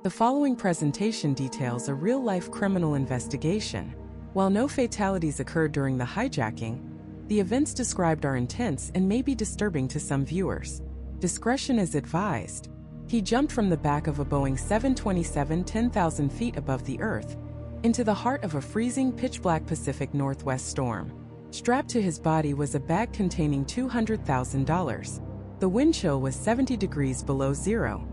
The following presentation details a real-life criminal investigation. While no fatalities occurred during the hijacking, the events described are intense and may be disturbing to some viewers. Discretion is advised. He jumped from the back of a Boeing 727 10,000 feet above the Earth into the heart of a freezing pitch-black Pacific Northwest storm. Strapped to his body was a bag containing $200,000. The wind chill was 70 degrees below zero.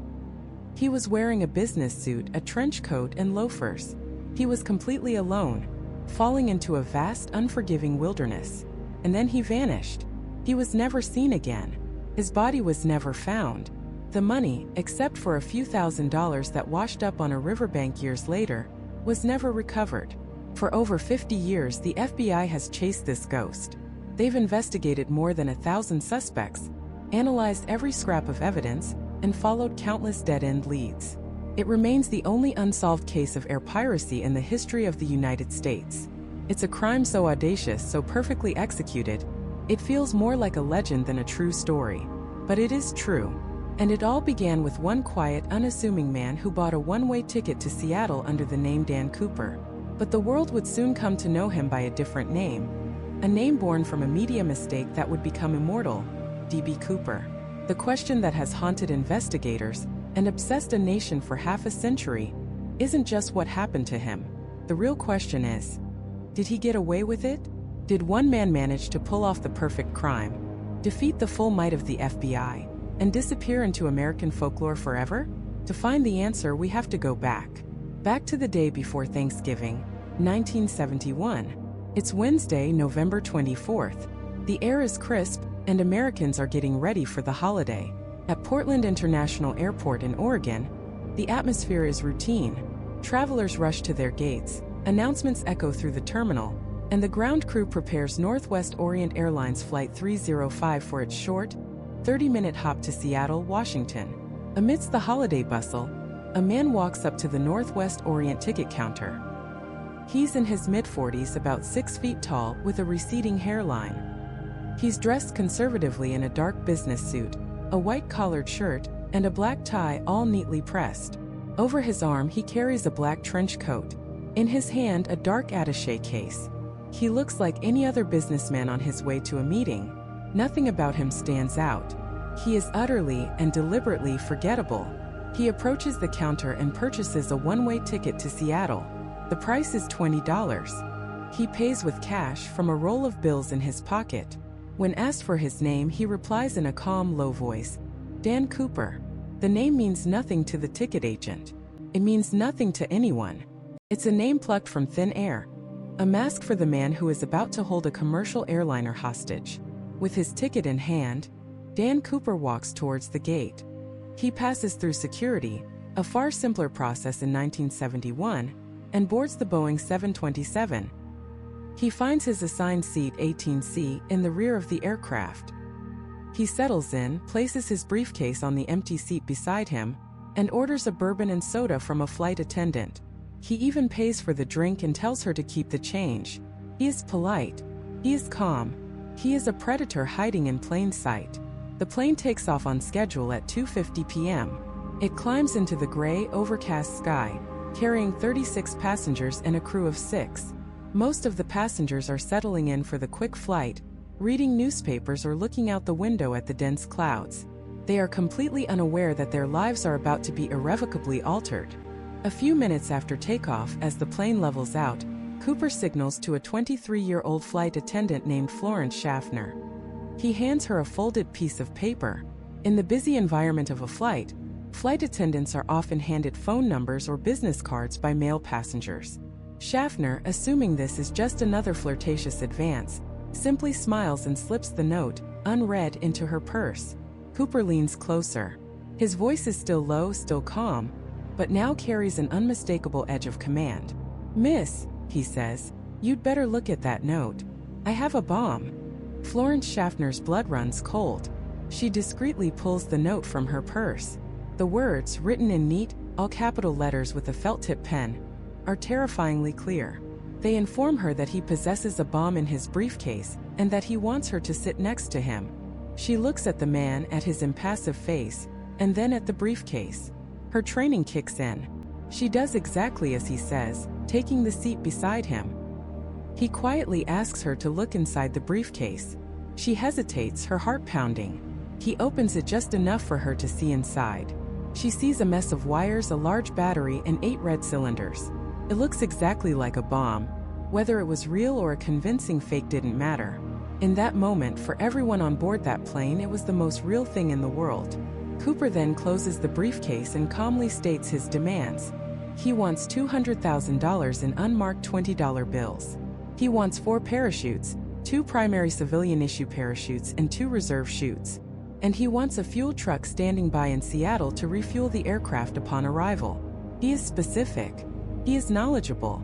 He was wearing a business suit, a trench coat, and loafers. He was completely alone, falling into a vast, unforgiving wilderness. And then he vanished. He was never seen again. His body was never found. The money, except for a few $1,000s that washed up on a riverbank years later, was never recovered. For over 50 years, the FBI has chased this ghost. They've investigated more than 1,000 suspects, analyzed every scrap of evidence, and followed countless dead-end leads. It remains the only unsolved case of air piracy in the history of the United States. It's a crime so audacious, so perfectly executed, it feels more like a legend than a true story. But it is true. And it all began with one quiet, unassuming man who bought a one-way ticket to Seattle under the name Dan Cooper. But the world would soon come to know him by a different name. A name born from a media mistake that would become immortal: D.B. Cooper. The question that has haunted investigators and obsessed a nation for half a century isn't just what happened to him. The real question is, did he get away with it? Did one man manage to pull off the perfect crime, defeat the full might of the FBI, and disappear into American folklore forever? To find the answer, we have to go back to the day before Thanksgiving, 1971. It's Wednesday, November 24th. The air is crisp, and Americans are getting ready for the holiday. At Portland International Airport in Oregon, the atmosphere is routine. Travelers rush to their gates, announcements echo through the terminal, and the ground crew prepares Northwest Orient Airlines Flight 305 for its short, 30-minute hop to Seattle, Washington. Amidst the holiday bustle, a man walks up to the Northwest Orient ticket counter. He's in his mid-40s, about 6 feet tall, with a receding hairline. He's dressed conservatively in a dark business suit, a white collared shirt, and a black tie, all neatly pressed. Over his arm he carries a black trench coat. In his hand, a dark attaché case. He looks like any other businessman on his way to a meeting. Nothing about him stands out. He is utterly and deliberately forgettable. He approaches the counter and purchases a one-way ticket to Seattle. The price is $20. He pays with cash from a roll of bills in his pocket. When asked for his name, he replies in a calm, low voice, "Dan Cooper." The name means nothing to the ticket agent. It means nothing to anyone. It's a name plucked from thin air, a mask for the man who is about to hold a commercial airliner hostage. With his ticket in hand, Dan Cooper walks towards the gate. He passes through security, a far simpler process in 1971, and boards the Boeing 727. He finds his assigned seat 18C in the rear of the aircraft. He settles in, places his briefcase on the empty seat beside him, and orders a bourbon and soda from a flight attendant. He even pays for the drink and tells her to keep the change. He is polite. He is calm. He is a predator hiding in plain sight. The plane takes off on schedule at 2:50 p.m. It climbs into the gray, overcast sky, carrying 36 passengers and a crew of 6. Most of the passengers are settling in for the quick flight, reading newspapers or looking out the window at the dense clouds. They are completely unaware that their lives are about to be irrevocably altered. A few minutes after takeoff, as the plane levels out, Cooper signals to a 23-year-old flight attendant named Florence Schaffner. He hands her a folded piece of paper. In the busy environment of a flight attendants are often handed phone numbers or business cards by male passengers. Schaffner, assuming this is just another flirtatious advance, simply smiles and slips the note, unread, into her purse. Cooper leans closer. His voice is still low, still calm, but now carries an unmistakable edge of command. "Miss," he says, "you'd better look at that note. I have a bomb." Florence Schaffner's blood runs cold. She discreetly pulls the note from her purse. The words, written in neat, all-capital letters with a felt-tip pen, are terrifyingly clear. They inform her that he possesses a bomb in his briefcase and that he wants her to sit next to him. She looks at the man, at his impassive face, and then at the briefcase. Her training kicks in. She does exactly as he says, taking the seat beside him. He quietly asks her to look inside the briefcase. She hesitates, her heart pounding. He opens it just enough for her to see inside. She sees a mess of wires, a large battery, and 8 red cylinders. It looks exactly like a bomb. Whether it was real or a convincing fake didn't matter. In that moment, for everyone on board that plane, it was the most real thing in the world. Cooper then closes the briefcase and calmly states his demands. He wants $200,000 in unmarked $20 bills. He wants 4 parachutes, 2 primary civilian-issue parachutes and 2 reserve chutes. And he wants a fuel truck standing by in Seattle to refuel the aircraft upon arrival. He is specific. He is knowledgeable.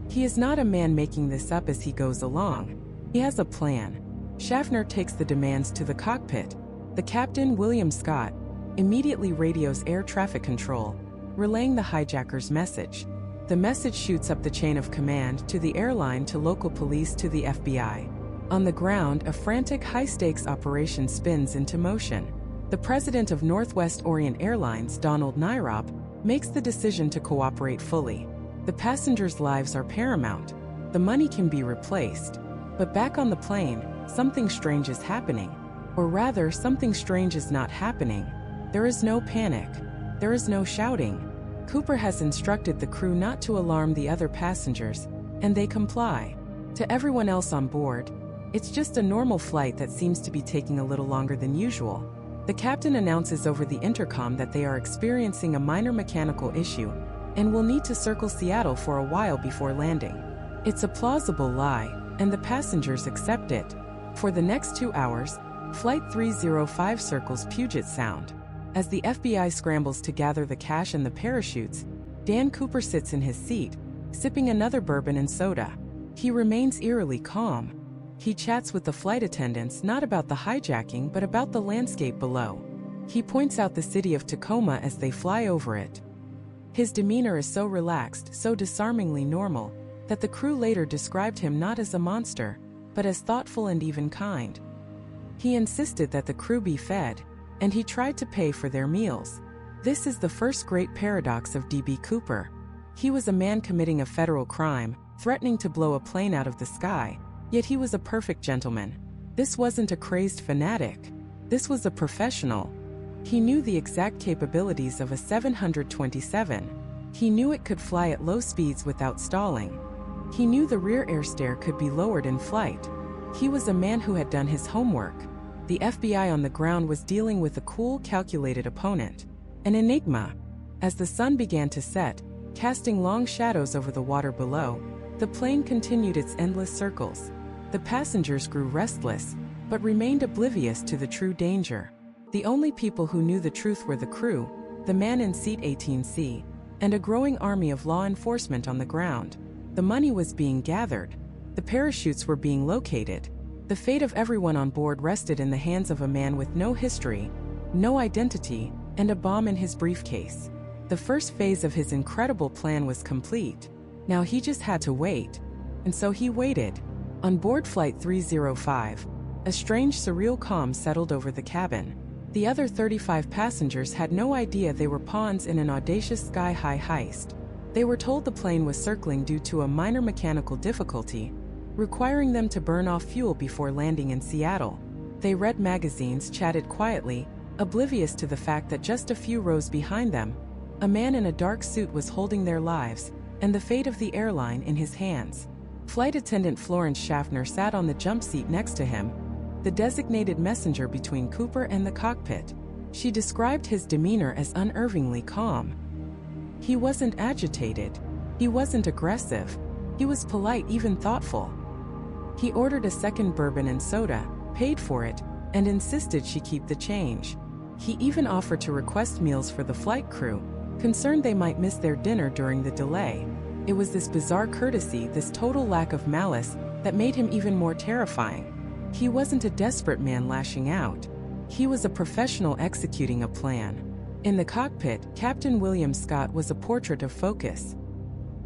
He is not a man making this up as he goes along. He has a plan. Schaffner takes the demands to the cockpit. The captain, William Scott, immediately radios air traffic control, relaying the hijacker's message. The message shoots up the chain of command to the airline, to local police, to the FBI. On the ground, a frantic, high-stakes operation spins into motion. The president of Northwest Orient Airlines, Donald Nyrop, makes the decision to cooperate fully. The passengers' lives are paramount. The money can be replaced. But back on the plane, something strange is happening. Or rather, something strange is not happening. There is no panic. There is no shouting. Cooper has instructed the crew not to alarm the other passengers, and they comply. To everyone else on board, it's just a normal flight that seems to be taking a little longer than usual. The captain announces over the intercom that they are experiencing a minor mechanical issue and will need to circle Seattle for a while before landing. It's a plausible lie, and the passengers accept it. For the next 2 hours, Flight 305 circles Puget Sound. As the FBI scrambles to gather the cash and the parachutes, Dan Cooper sits in his seat, sipping another bourbon and soda. He remains eerily calm. He chats with the flight attendants not about the hijacking but about the landscape below. He points out the city of Tacoma as they fly over it. His demeanor is so relaxed, so disarmingly normal, that the crew later described him not as a monster, but as thoughtful and even kind. He insisted that the crew be fed, and he tried to pay for their meals. This is the first great paradox of D.B. Cooper. He was a man committing a federal crime, threatening to blow a plane out of the sky, yet he was a perfect gentleman. This wasn't a crazed fanatic. This was a professional. He knew the exact capabilities of a 727. He knew it could fly at low speeds without stalling. He knew the rear air stair could be lowered in flight. He was a man who had done his homework. The FBI on the ground was dealing with a cool, calculated opponent, an enigma. As the sun began to set, casting long shadows over the water below, the plane continued its endless circles. The passengers grew restless, but remained oblivious to the true danger. The only people who knew the truth were the crew, the man in seat 18C, and a growing army of law enforcement on the ground. The money was being gathered. The parachutes were being located. The fate of everyone on board rested in the hands of a man with no history, no identity, and a bomb in his briefcase. The first phase of his incredible plan was complete. Now he just had to wait. And so he waited. On board Flight 305, a strange, surreal calm settled over the cabin. The other 35 passengers had no idea they were pawns in an audacious sky-high heist. They were told the plane was circling due to a minor mechanical difficulty, requiring them to burn off fuel before landing in Seattle. They read magazines, chatted quietly, oblivious to the fact that just a few rows behind them, a man in a dark suit was holding their lives and the fate of the airline in his hands. Flight attendant Florence Schaffner sat on the jump seat next to him, the designated messenger between Cooper and the cockpit. She described his demeanor as unervingly calm. He wasn't agitated. He wasn't aggressive. He was polite, even thoughtful. He ordered a second bourbon and soda, paid for it, and insisted she keep the change. He even offered to request meals for the flight crew, concerned they might miss their dinner during the delay. It was this bizarre courtesy, this total lack of malice, that made him even more terrifying. He wasn't a desperate man lashing out. He was a professional executing a plan. In the cockpit, Captain William Scott was a portrait of focus.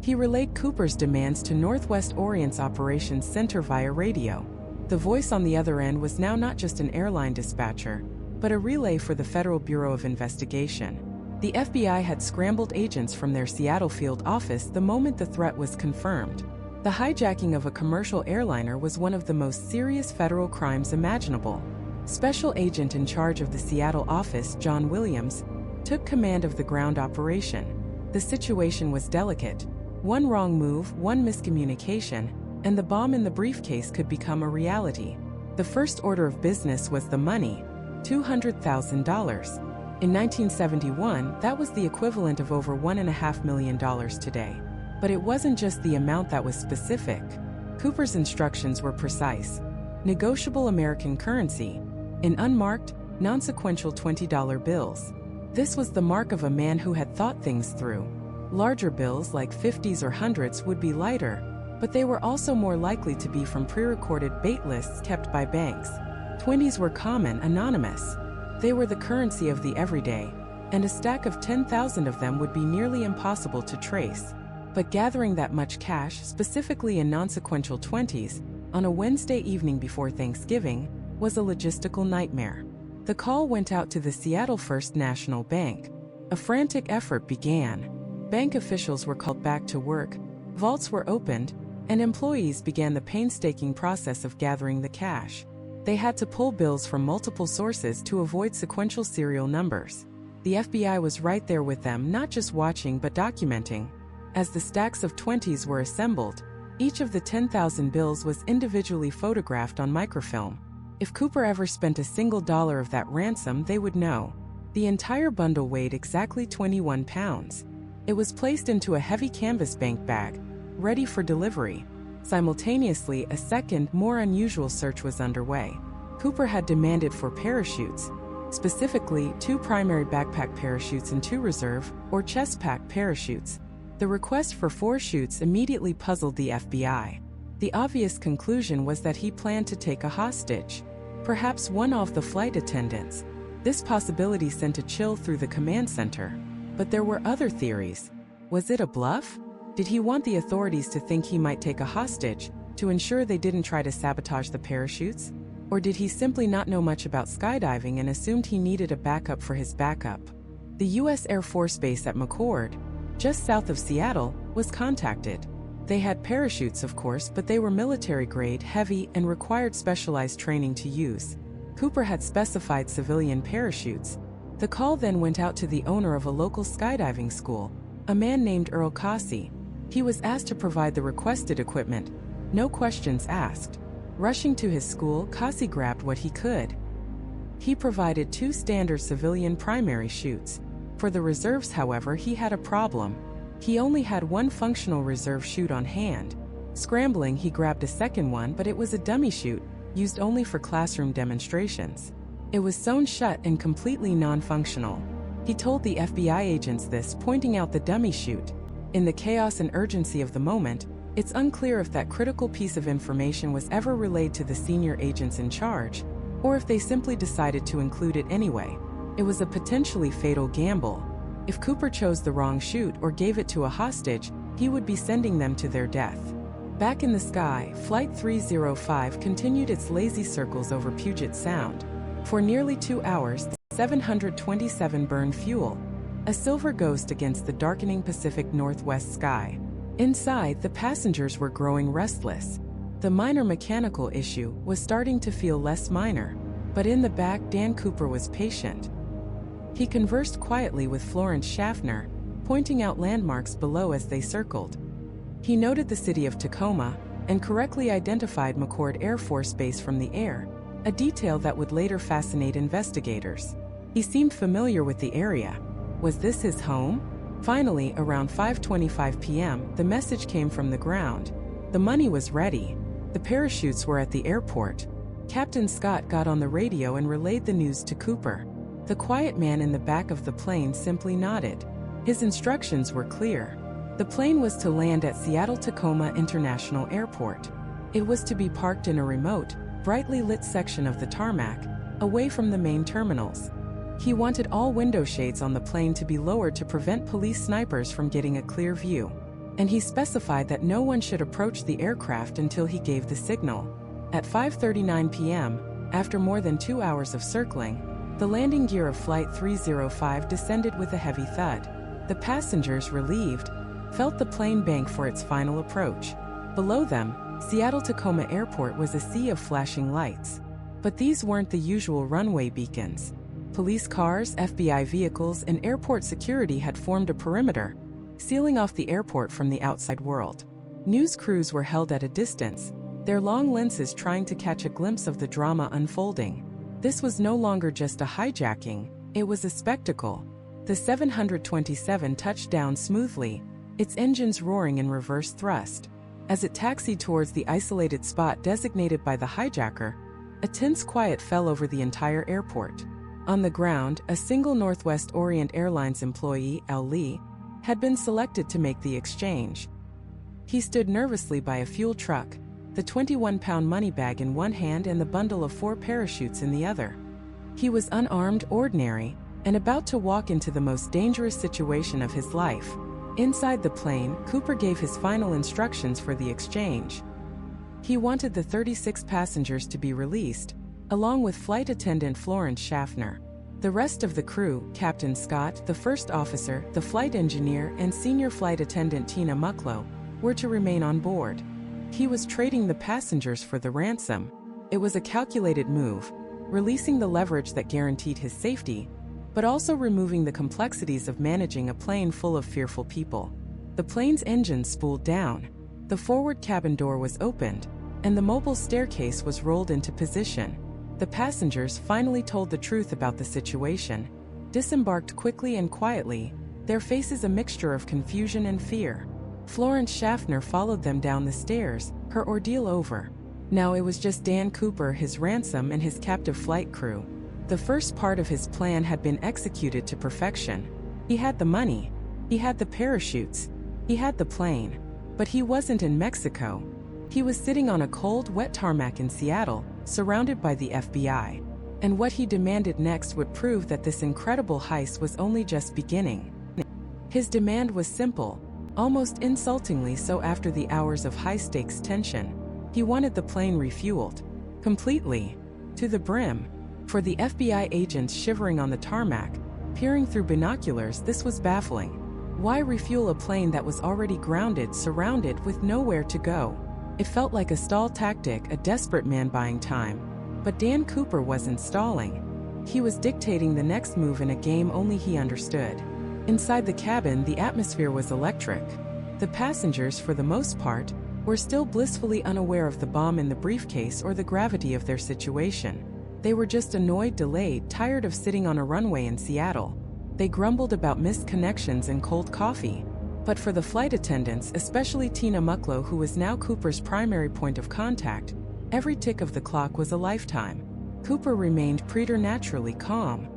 He relayed Cooper's demands to Northwest Orient's operations center via radio. The voice on the other end was now not just an airline dispatcher, but a relay for the Federal Bureau of Investigation. The FBI had scrambled agents from their Seattle field office the moment the threat was confirmed. The hijacking of a commercial airliner was one of the most serious federal crimes imaginable. Special agent in charge of the Seattle office, John Williams, took command of the ground operation. The situation was delicate. One wrong move, one miscommunication, and the bomb in the briefcase could become a reality. The first order of business was the money, $200,000. In 1971, that was the equivalent of over $1.5 million today. But it wasn't just the amount that was specific. Cooper's instructions were precise. Negotiable American currency, in unmarked, non-sequential $20 bills. This was the mark of a man who had thought things through. Larger bills like 50s or 100s would be lighter, but they were also more likely to be from pre-recorded bait lists kept by banks. 20s were common, anonymous. They were the currency of the everyday, and a stack of 10,000 of them would be nearly impossible to trace. But gathering that much cash, specifically in non-sequential 20s, on a Wednesday evening before Thanksgiving, was a logistical nightmare. The call went out to the Seattle First National Bank. A frantic effort began. Bank officials were called back to work, vaults were opened, and employees began the painstaking process of gathering the cash. They had to pull bills from multiple sources to avoid sequential serial numbers. The FBI was right there with them, not just watching but documenting. As the stacks of 20s were assembled, each of the 10,000 bills was individually photographed on microfilm. If Cooper ever spent a single dollar of that ransom, they would know. The entire bundle weighed exactly 21 pounds. It was placed into a heavy canvas bank bag, ready for delivery. Simultaneously, a second, more unusual search was underway. Cooper had demanded 4 parachutes, specifically 2 primary backpack parachutes and 2 reserve, or chest pack parachutes. The request for 4 chutes immediately puzzled the FBI. The obvious conclusion was that he planned to take a hostage, perhaps one of the flight attendants. This possibility sent a chill through the command center. But there were other theories. Was it a bluff? Did he want the authorities to think he might take a hostage, to ensure they didn't try to sabotage the parachutes? Or did he simply not know much about skydiving and assumed he needed a backup for his backup? The U.S. Air Force Base at McCord, just south of Seattle, was contacted. They had parachutes, of course, but they were military-grade, heavy, and required specialized training to use. Cooper had specified civilian parachutes. The call then went out to the owner of a local skydiving school, a man named Earl Cossey. He was asked to provide the requested equipment, no questions asked. Rushing to his school, Cossey grabbed what he could. He provided 2 standard civilian primary chutes. For the reserves, however, he had a problem. He only had 1 functional reserve chute on hand. Scrambling, he grabbed a second one, but it was a dummy chute, used only for classroom demonstrations. It was sewn shut and completely non-functional. He told the FBI agents this, pointing out the dummy chute. In the chaos and urgency of the moment, it's unclear if that critical piece of information was ever relayed to the senior agents in charge, or if they simply decided to include it anyway. It was a potentially fatal gamble. If Cooper chose the wrong chute or gave it to a hostage, he would be sending them to their death. Back in the sky, Flight 305 continued its lazy circles over Puget Sound. For nearly 2 hours, 727 burned fuel, a silver ghost against the darkening Pacific Northwest sky. Inside, the passengers were growing restless. The minor mechanical issue was starting to feel less minor. But in the back, Dan Cooper was patient. He conversed quietly with Florence Schaffner, pointing out landmarks below as they circled. He noted the city of Tacoma and correctly identified McCord Air Force Base from the air, a detail that would later fascinate investigators. He seemed familiar with the area. Was this his home? Finally, around 5:25 p.m., the message came from the ground. The money was ready. The parachutes were at the airport. Captain Scott got on the radio and relayed the news to Cooper. The quiet man in the back of the plane simply nodded. His instructions were clear. The plane was to land at Seattle-Tacoma International Airport. It was to be parked in a remote, brightly lit section of the tarmac, away from the main terminals. He wanted all window shades on the plane to be lowered to prevent police snipers from getting a clear view. And he specified that no one should approach the aircraft until he gave the signal. At 5:39 p.m., after more than 2 hours of circling, The landing gear of Flight 305 descended with a heavy thud. The passengers, relieved, felt the plane bank for its final approach. Below them, Seattle-Tacoma Airport was a sea of flashing lights. But these weren't the usual runway beacons. Police cars, FBI vehicles, and airport security had formed a perimeter, sealing off the airport from the outside world. News crews were held at a distance, their long lenses trying to catch a glimpse of the drama unfolding. This was no longer just a hijacking, it was a spectacle. The 727 touched down smoothly, its engines roaring in reverse thrust. As it taxied towards the isolated spot designated by the hijacker, a tense quiet fell over the entire airport. On the ground, a single Northwest Orient Airlines employee, Al Lee, had been selected to make the exchange. He stood nervously by a fuel truck, the 21-pound money bag in one hand and the bundle of 4 parachutes in the other. He was unarmed, ordinary, and about to walk into the most dangerous situation of his life. Inside the plane, Cooper gave his final instructions for the exchange. He wanted the 36 passengers to be released, along with flight attendant Florence Schaffner. The rest of the crew, Captain Scott, the first officer, the flight engineer, and senior flight attendant Tina Mucklow, were to remain on board. He was trading the passengers for the ransom. It was a calculated move, releasing the leverage that guaranteed his safety, but also removing the complexities of managing a plane full of fearful people. The plane's engines spooled down, the forward cabin door was opened, and the mobile staircase was rolled into position. The passengers finally told the truth about the situation, disembarked quickly and quietly, their faces a mixture of confusion and fear. Florence Schaffner followed them down the stairs, her ordeal over. Now it was just Dan Cooper, his ransom, and his captive flight crew. The first part of his plan had been executed to perfection. He had the money, he had the parachutes, he had the plane. But he wasn't in Mexico. He was sitting on a cold, wet tarmac in Seattle, surrounded by the FBI. And what he demanded next would prove that this incredible heist was only just beginning. His demand was simple, almost insultingly so after the hours of high-stakes tension. He wanted the plane refueled. Completely. To the brim. For the FBI agents shivering on the tarmac, peering through binoculars, this was baffling. Why refuel a plane that was already grounded, surrounded, with nowhere to go? It felt like a stall tactic, a desperate man buying time. But Dan Cooper wasn't stalling. He was dictating the next move in a game only he understood. Inside the cabin, the atmosphere was electric. The passengers, for the most part, were still blissfully unaware of the bomb in the briefcase or the gravity of their situation. They were just annoyed, delayed, tired of sitting on a runway in Seattle. They grumbled about missed connections and cold coffee. But for the flight attendants, especially Tina Mucklow, who was now Cooper's primary point of contact, every tick of the clock was a lifetime. Cooper remained preternaturally calm.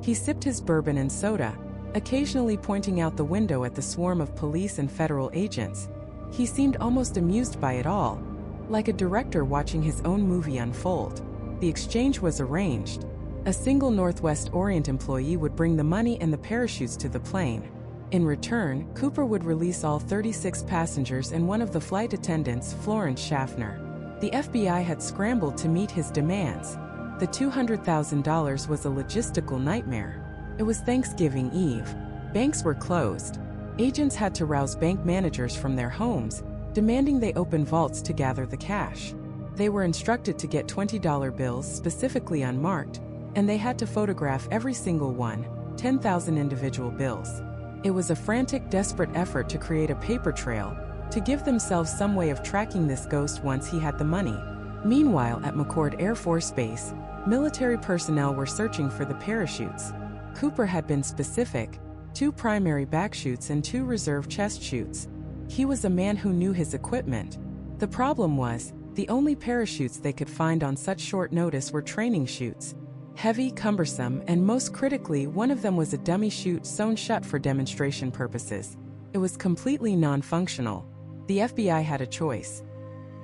He sipped his bourbon and soda, occasionally pointing out the window at the swarm of police and federal agents. He seemed almost amused by it all, like a director watching his own movie unfold. The exchange was arranged. A single Northwest Orient employee would bring the money and the parachutes to the plane. In return, Cooper would release all 36 passengers and one of the flight attendants, Florence Schaffner. The FBI had scrambled to meet his demands. The $200,000 was a logistical nightmare. It was Thanksgiving Eve. Banks were closed. Agents had to rouse bank managers from their homes, demanding they open vaults to gather the cash. They were instructed to get $20 bills, specifically unmarked, and they had to photograph every single one, 10,000 individual bills. It was a frantic, desperate effort to create a paper trail, to give themselves some way of tracking this ghost once he had the money. Meanwhile, at McCord Air Force Base, military personnel were searching for the parachutes. Cooper had been specific: 2 primary back chutes and 2 reserve chest chutes. He was a man who knew his equipment. The problem was, the only parachutes they could find on such short notice were training chutes. Heavy, cumbersome, and most critically, one of them was a dummy chute sewn shut for demonstration purposes. It was completely non-functional. The FBI had a choice.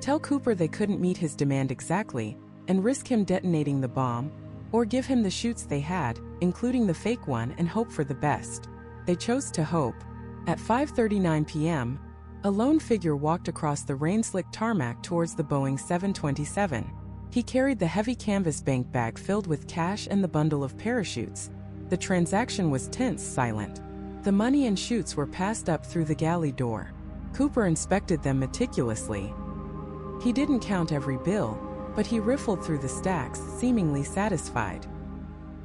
Tell Cooper they couldn't meet his demand exactly, and risk him detonating the bomb, or give him the chutes they had, including the fake one, and hope for the best. They chose to hope. At 5:39 p.m., a lone figure walked across the rain-slicked tarmac towards the Boeing 727. He carried the heavy canvas bank bag filled with cash and the bundle of parachutes. The transaction was tense, silent. The money and chutes were passed up through the galley door. Cooper inspected them meticulously. He didn't count every bill, but he riffled through the stacks, seemingly satisfied.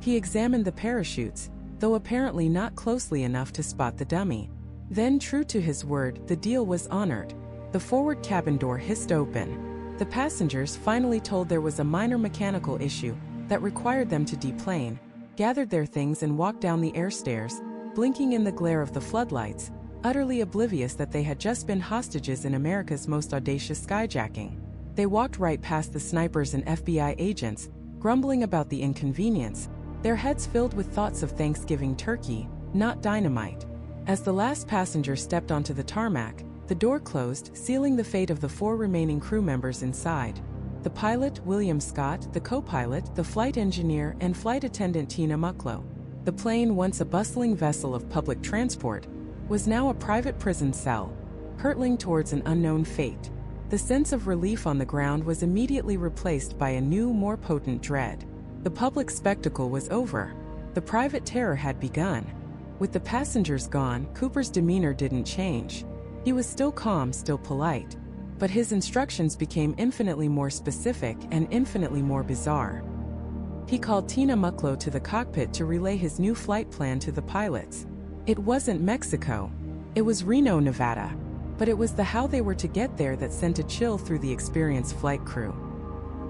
He examined the parachutes, though apparently not closely enough to spot the dummy. Then, true to his word, the deal was honored. The forward cabin door hissed open. The passengers, finally told there was a minor mechanical issue that required them to deplane, gathered their things and walked down the air stairs, blinking in the glare of the floodlights, utterly oblivious that they had just been hostages in America's most audacious skyjacking. They walked right past the snipers and FBI agents, grumbling about the inconvenience, their heads filled with thoughts of Thanksgiving turkey, not dynamite. As the last passenger stepped onto the tarmac, the door closed, sealing the fate of the 4 remaining crew members inside. The pilot, William Scott, the co-pilot, the flight engineer, and flight attendant Tina Mucklow. The plane, once a bustling vessel of public transport, was now a private prison cell, hurtling towards an unknown fate. The sense of relief on the ground was immediately replaced by a new, more potent dread. The public spectacle was over. The private terror had begun. With the passengers gone, Cooper's demeanor didn't change. He was still calm, still polite, but his instructions became infinitely more specific and infinitely more bizarre. He called Tina Mucklow to the cockpit to relay his new flight plan to the pilots. It wasn't Mexico. It was Reno, Nevada. But it was the how they were to get there that sent a chill through the experienced flight crew.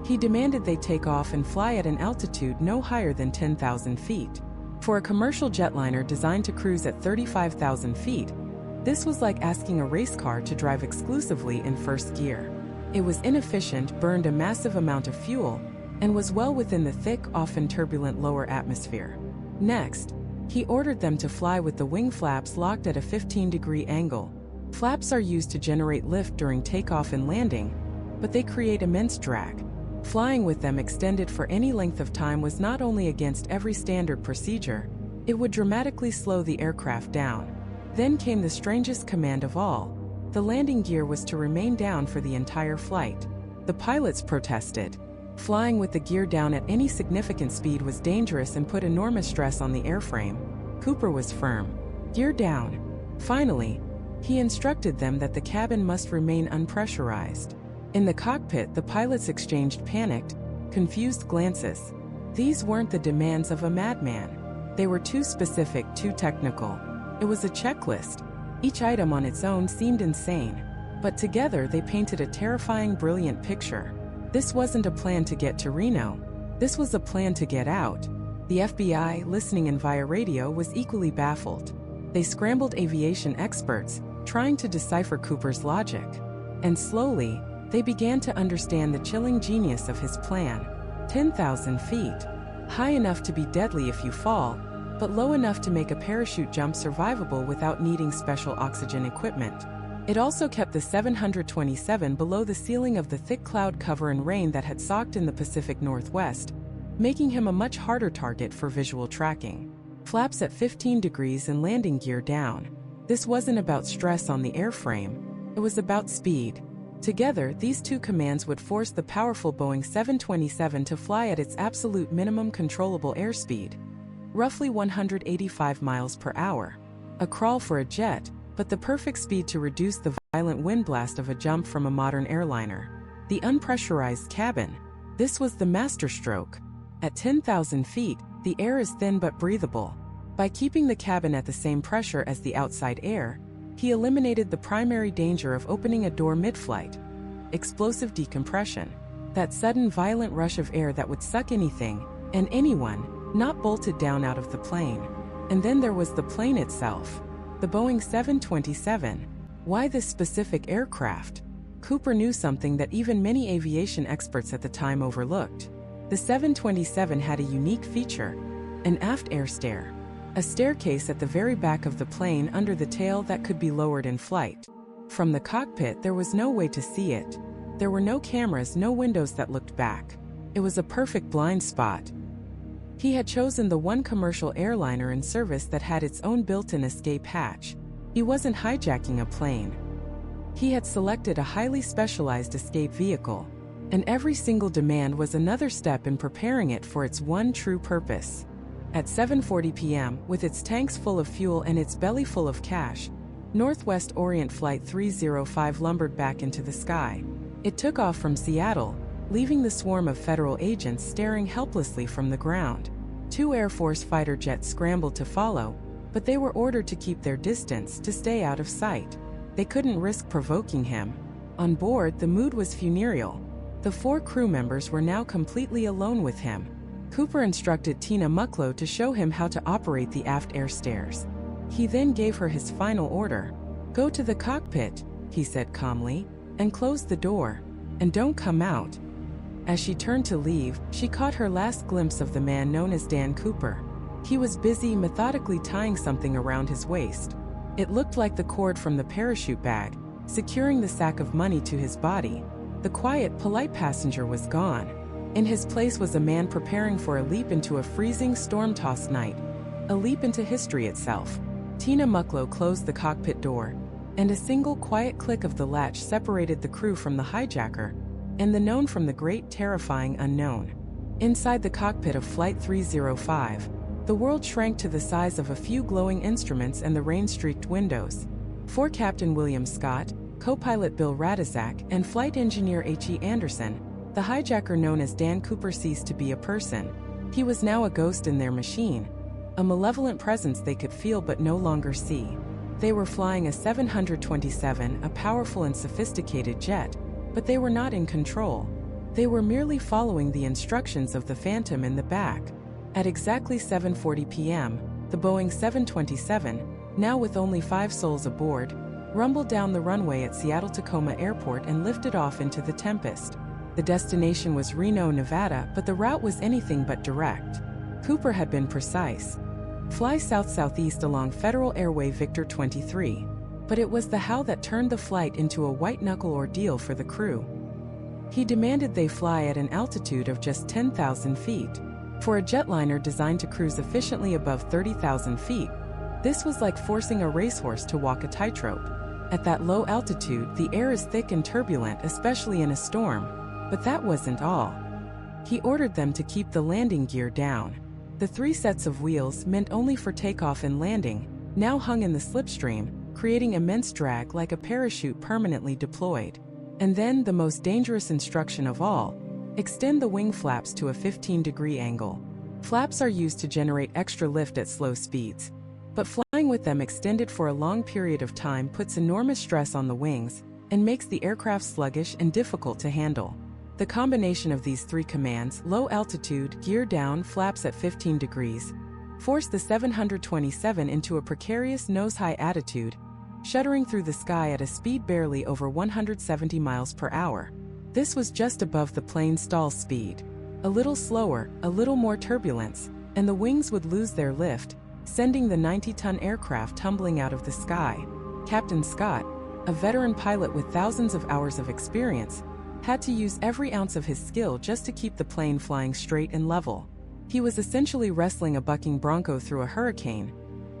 He demanded they take off and fly at an altitude no higher than 10,000 feet. For a commercial jetliner designed to cruise at 35,000 feet, this was like asking a race car to drive exclusively in first gear. It was inefficient, burned a massive amount of fuel, and was well within the thick, often turbulent lower atmosphere. Next, he ordered them to fly with the wing flaps locked at a 15-degree angle. Flaps are used to generate lift during takeoff and landing, but they create immense drag. Flying with them extended for any length of time was not only against every standard procedure, it would dramatically slow the aircraft down. Then came the strangest command of all. The landing gear was to remain down for the entire flight. The pilots protested. Flying with the gear down at any significant speed was dangerous and put enormous stress on the airframe. Cooper was firm. Gear down. Finally, he instructed them that the cabin must remain unpressurized. In the cockpit, the pilots exchanged panicked, confused glances. These weren't the demands of a madman. They were too specific, too technical. It was a checklist. Each item on its own seemed insane, but together they painted a terrifying, brilliant picture. This wasn't a plan to get to Reno. This was a plan to get out. The FBI, listening in via radio, was equally baffled. They scrambled aviation experts, trying to decipher Cooper's logic. And slowly, they began to understand the chilling genius of his plan. 10,000 feet. High enough to be deadly if you fall, but low enough to make a parachute jump survivable without needing special oxygen equipment. It also kept the 727 below the ceiling of the thick cloud cover and rain that had socked in the Pacific Northwest, making him a much harder target for visual tracking. Flaps at 15 degrees and landing gear down. This wasn't about stress on the airframe, it was about speed. Together, these two commands would force the powerful Boeing 727 to fly at its absolute minimum controllable airspeed, roughly 185 miles per hour. A crawl for a jet, but the perfect speed to reduce the violent wind blast of a jump from a modern airliner. The unpressurized cabin. This was the masterstroke. At 10,000 feet, the air is thin but breathable. By keeping the cabin at the same pressure as the outside air, he eliminated the primary danger of opening a door mid-flight. Explosive decompression. That sudden violent rush of air that would suck anything, and anyone, not bolted down out of the plane. And then there was the plane itself. The Boeing 727. Why this specific aircraft? Cooper knew something that even many aviation experts at the time overlooked. The 727 had a unique feature, an aft air stair. A staircase at the very back of the plane under the tail that could be lowered in flight. From the cockpit, there was no way to see it. There were no cameras, no windows that looked back. It was a perfect blind spot. He had chosen the one commercial airliner in service that had its own built-in escape hatch. He wasn't hijacking a plane. He had selected a highly specialized escape vehicle. And every single demand was another step in preparing it for its one true purpose. At 7:40 p.m., with its tanks full of fuel and its belly full of cash, Northwest Orient Flight 305 lumbered back into the sky. It took off from Seattle, leaving the swarm of federal agents staring helplessly from the ground. 2 Air Force fighter jets scrambled to follow, but they were ordered to keep their distance to stay out of sight. They couldn't risk provoking him. On board, the mood was funereal. The 4 crew members were now completely alone with him. Cooper instructed Tina Mucklow to show him how to operate the aft air stairs. He then gave her his final order. "Go to the cockpit," he said calmly, "and close the door. And don't come out." As she turned to leave, she caught her last glimpse of the man known as Dan Cooper. He was busy methodically tying something around his waist. It looked like the cord from the parachute bag, securing the sack of money to his body. The quiet, polite passenger was gone. In his place was a man preparing for a leap into a freezing, storm-tossed night. A leap into history itself. Tina Mucklow closed the cockpit door, and a single quiet click of the latch separated the crew from the hijacker, and the known from the great, terrifying unknown. Inside the cockpit of Flight 305, the world shrank to the size of a few glowing instruments and the rain-streaked windows. For Captain William Scott, co-pilot Bill Radizak, and flight engineer H.E. Anderson, the hijacker known as Dan Cooper ceased to be a person. He was now a ghost in their machine, a malevolent presence they could feel but no longer see. They were flying a 727, a powerful and sophisticated jet, but they were not in control. They were merely following the instructions of the Phantom in the back. At exactly 7:40 p.m., the Boeing 727, now with only 5 souls aboard, rumbled down the runway at Seattle-Tacoma Airport and lifted off into the tempest. The destination was Reno, Nevada, but the route was anything but direct. Cooper had been precise. Fly south-southeast along Federal Airway Victor 23. But it was the how that turned the flight into a white-knuckle ordeal for the crew. He demanded they fly at an altitude of just 10,000 feet. For a jetliner designed to cruise efficiently above 30,000 feet, this was like forcing a racehorse to walk a tightrope. At that low altitude, the air is thick and turbulent, especially in a storm. But that wasn't all. He ordered them to keep the landing gear down. The 3 sets of wheels, meant only for takeoff and landing, now hung in the slipstream, creating immense drag like a parachute permanently deployed. And then, the most dangerous instruction of all, extend the wing flaps to a 15-degree angle. Flaps are used to generate extra lift at slow speeds. But flying with them extended for a long period of time puts enormous stress on the wings and makes the aircraft sluggish and difficult to handle. The combination of these 3 commands, low altitude, gear down, flaps at 15 degrees, forced the 727 into a precarious nose-high attitude, shuddering through the sky at a speed barely over 170 miles per hour. This was just above the plane's stall speed. A little slower, a little more turbulence, and the wings would lose their lift, sending the 90-ton aircraft tumbling out of the sky. Captain Scott, a veteran pilot with thousands of hours of experience, had to use every ounce of his skill just to keep the plane flying straight and level. He was essentially wrestling a bucking bronco through a hurricane,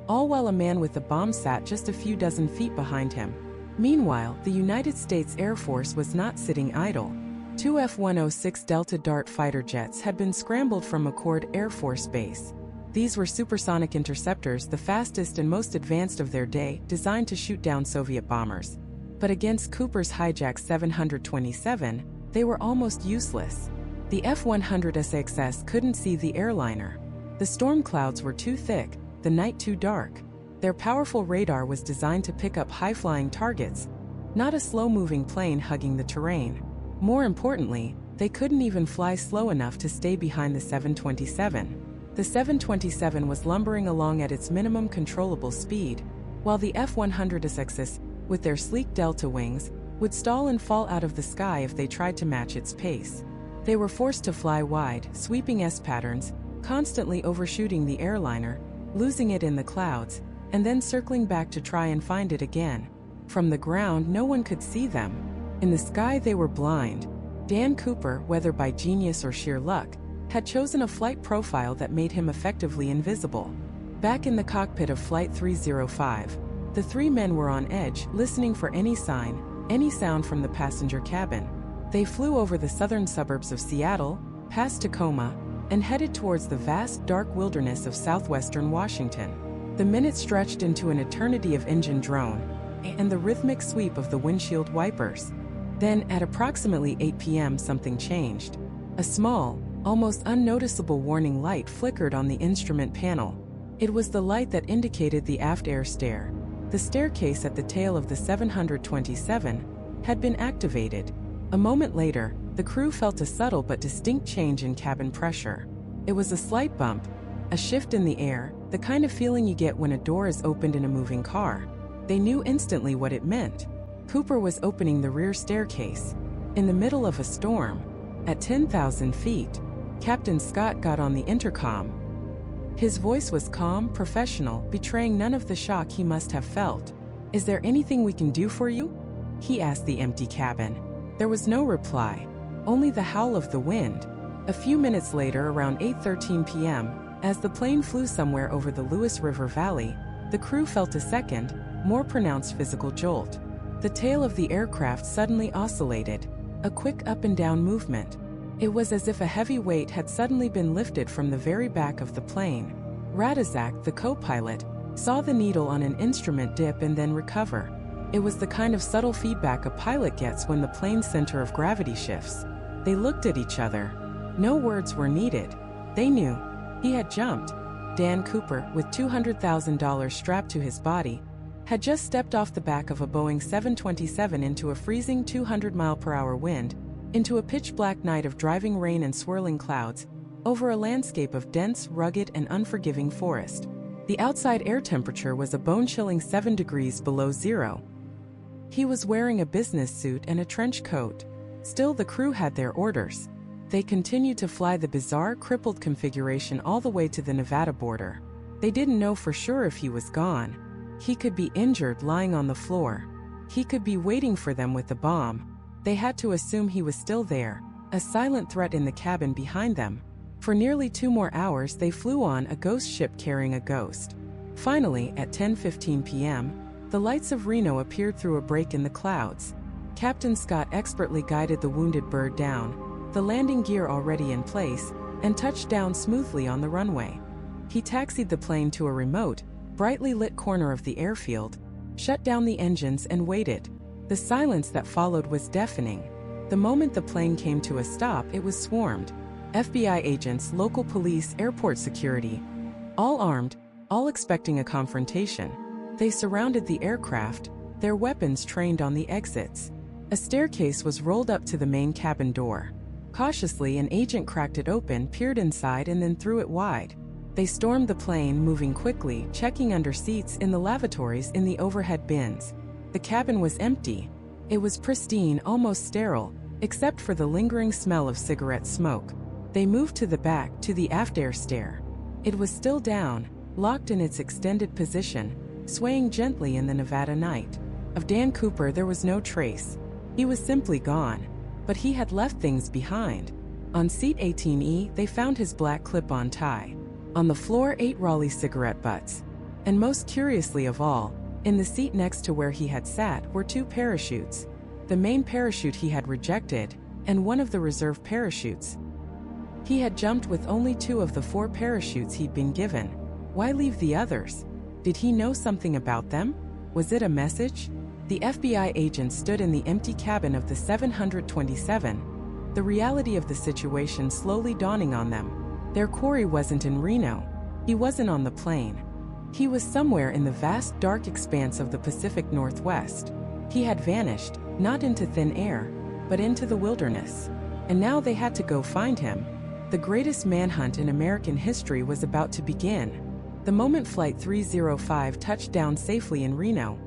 all while a man with a bomb sat just a few dozen feet behind him. Meanwhile, the United States Air Force was not sitting idle. 2 F-106 Delta Dart fighter jets had been scrambled from McChord Air Force Base. These were supersonic interceptors, the fastest and most advanced of their day, designed to shoot down Soviet bombers. But against Cooper's hijacked 727, they were almost useless. The F-100SXS couldn't see the airliner. The storm clouds were too thick, the night too dark. Their powerful radar was designed to pick up high-flying targets, not a slow-moving plane hugging the terrain. More importantly, they couldn't even fly slow enough to stay behind the 727. The 727 was lumbering along at its minimum controllable speed, while the F-100SXS, with their sleek delta wings, would stall and fall out of the sky if they tried to match its pace. They were forced to fly wide, sweeping S-patterns, constantly overshooting the airliner, losing it in the clouds, and then circling back to try and find it again. From the ground, no one could see them. In the sky, they were blind. Dan Cooper, whether by genius or sheer luck, had chosen a flight profile that made him effectively invisible. Back in the cockpit of Flight 305, the 3 men were on edge, listening for any sign, any sound from the passenger cabin. They flew over the southern suburbs of Seattle, past Tacoma, and headed towards the vast, dark wilderness of southwestern Washington. The minutes stretched into an eternity of engine drone and the rhythmic sweep of the windshield wipers. Then, at approximately 8 p.m., something changed. A small, almost unnoticeable warning light flickered on the instrument panel. It was the light that indicated the aft air stair. The staircase at the tail of the 727 had been activated. A moment later, the crew felt a subtle but distinct change in cabin pressure. It was a slight bump, a shift in the air, the kind of feeling you get when a door is opened in a moving car. They knew instantly what it meant. Cooper was opening the rear staircase. In the middle of a storm, at 10,000 feet, Captain Scott got on the intercom. His voice was calm, professional, betraying none of the shock he must have felt. "Is there anything we can do for you?" he asked the empty cabin. There was no reply, only the howl of the wind. A few minutes later, around 8:13 p.m., as the plane flew somewhere over the Lewis River Valley, the crew felt a second, more pronounced physical jolt. The tail of the aircraft suddenly oscillated, a quick up and down movement. It was as if a heavy weight had suddenly been lifted from the very back of the plane. Radizak, the co-pilot, saw the needle on an instrument dip and then recover. It was the kind of subtle feedback a pilot gets when the plane's center of gravity shifts. They looked at each other. No words were needed. They knew. He had jumped. Dan Cooper, with $200,000 strapped to his body, had just stepped off the back of a Boeing 727 into a freezing 200-mile-per-hour wind, into a pitch-black night of driving rain and swirling clouds, over a landscape of dense, rugged, and unforgiving forest. The outside air temperature was a bone-chilling 7 degrees below zero. He was wearing a business suit and a trench coat. Still, the crew had their orders. They continued to fly the bizarre, crippled configuration all the way to the Nevada border. They didn't know for sure if he was gone. He could be injured lying on the floor. He could be waiting for them with the bomb. They had to assume he was still there, a silent threat in the cabin behind them. For nearly 2 more hours they flew on, a ghost ship carrying a ghost. Finally, at 10:15 p.m., the lights of Reno appeared through a break in the clouds. Captain Scott expertly guided the wounded bird down, the landing gear already in place, and touched down smoothly on the runway. He taxied the plane to a remote, brightly lit corner of the airfield, shut down the engines and waited. The silence that followed was deafening. The moment the plane came to a stop, it was swarmed. FBI agents, local police, airport security, all armed, all expecting a confrontation. They surrounded the aircraft, their weapons trained on the exits. A staircase was rolled up to the main cabin door. Cautiously, an agent cracked it open, peered inside, and then threw it wide. They stormed the plane, moving quickly, checking under seats, in the lavatories, in the overhead bins. The cabin was empty. It was pristine, almost sterile, except for the lingering smell of cigarette smoke. They moved to the back, to the aft air stair. It was still down, locked in its extended position, swaying gently in the Nevada night. Of Dan Cooper there was no trace. He was simply gone. But he had left things behind. On seat 18E, they found his black clip-on tie. On the floor, 8 Raleigh cigarette butts. And most curiously of all, in the seat next to where he had sat were 2 parachutes. The main parachute he had rejected, and one of the reserve parachutes. He had jumped with only 2 of the 4 parachutes he'd been given. Why leave the others? Did he know something about them? Was it a message? The FBI agent stood in the empty cabin of the 727, the reality of the situation slowly dawning on them. Their quarry wasn't in Reno. He wasn't on the plane. He was somewhere in the vast, dark expanse of the Pacific Northwest. He had vanished, not into thin air, but into the wilderness. And now they had to go find him. The greatest manhunt in American history was about to begin. The moment Flight 305 touched down safely in Reno,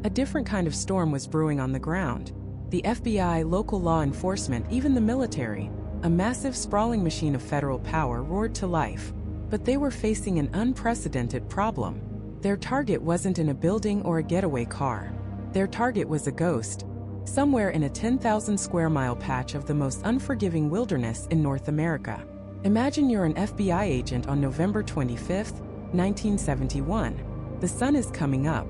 a different kind of storm was brewing on the ground. The FBI, local law enforcement, even the military, a massive sprawling machine of federal power, roared to life. But they were facing an unprecedented problem. Their target wasn't in a building or a getaway car. Their target was a ghost, somewhere in a 10,000 square mile patch of the most unforgiving wilderness in North America. Imagine you're an FBI agent on November 25, 1971. The sun is coming up.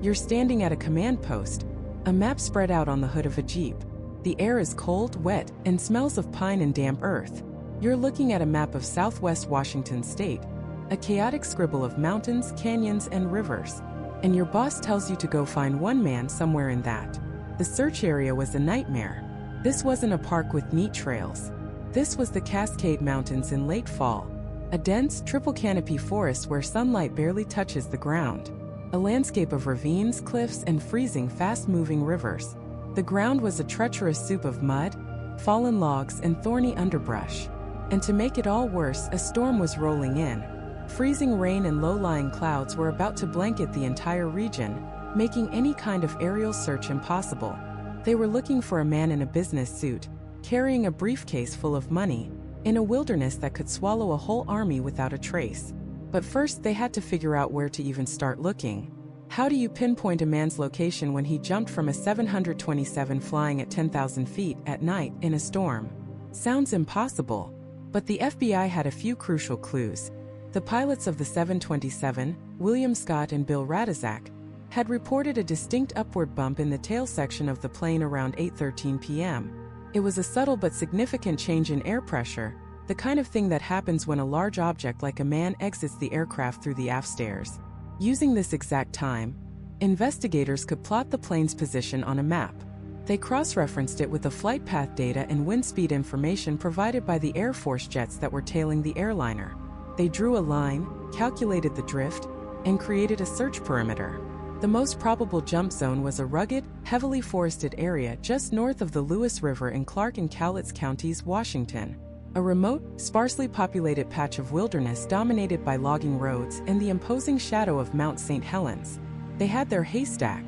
You're standing at a command post, a map spread out on the hood of a Jeep. The air is cold, wet, and smells of pine and damp earth. You're looking at a map of southwest Washington state, a chaotic scribble of mountains, canyons, and rivers. And your boss tells you to go find one man somewhere in that. The search area was a nightmare. This wasn't a park with neat trails. This was the Cascade Mountains in late fall, a dense, triple canopy forest where sunlight barely touches the ground. A landscape of ravines, cliffs, and freezing, fast-moving rivers. The ground was a treacherous soup of mud, fallen logs, and thorny underbrush. And to make it all worse, a storm was rolling in. Freezing rain and low-lying clouds were about to blanket the entire region, making any kind of aerial search impossible. They were looking for a man in a business suit, carrying a briefcase full of money, in a wilderness that could swallow a whole army without a trace. But first they had to figure out where to even start looking. How do you pinpoint a man's location when he jumped from a 727 flying at 10,000 feet at night in a storm? Sounds impossible. But the FBI had a few crucial clues. The pilots of the 727, William Scott and Bill Radizak, had reported a distinct upward bump in the tail section of the plane around 8:13 p.m. It was a subtle but significant change in air pressure, the kind of thing that happens when a large object like a man exits the aircraft through the aft stairs. Using this exact time, investigators could plot the plane's position on a map. They cross-referenced it with the flight path data and wind speed information provided by the Air Force jets that were tailing the airliner. They drew a line, calculated the drift, and created a search perimeter. The most probable jump zone was a rugged, heavily forested area just north of the Lewis River in Clark and Cowlitz counties, Washington. A remote, sparsely populated patch of wilderness dominated by logging roads and the imposing shadow of Mount St. Helens. They had their haystack.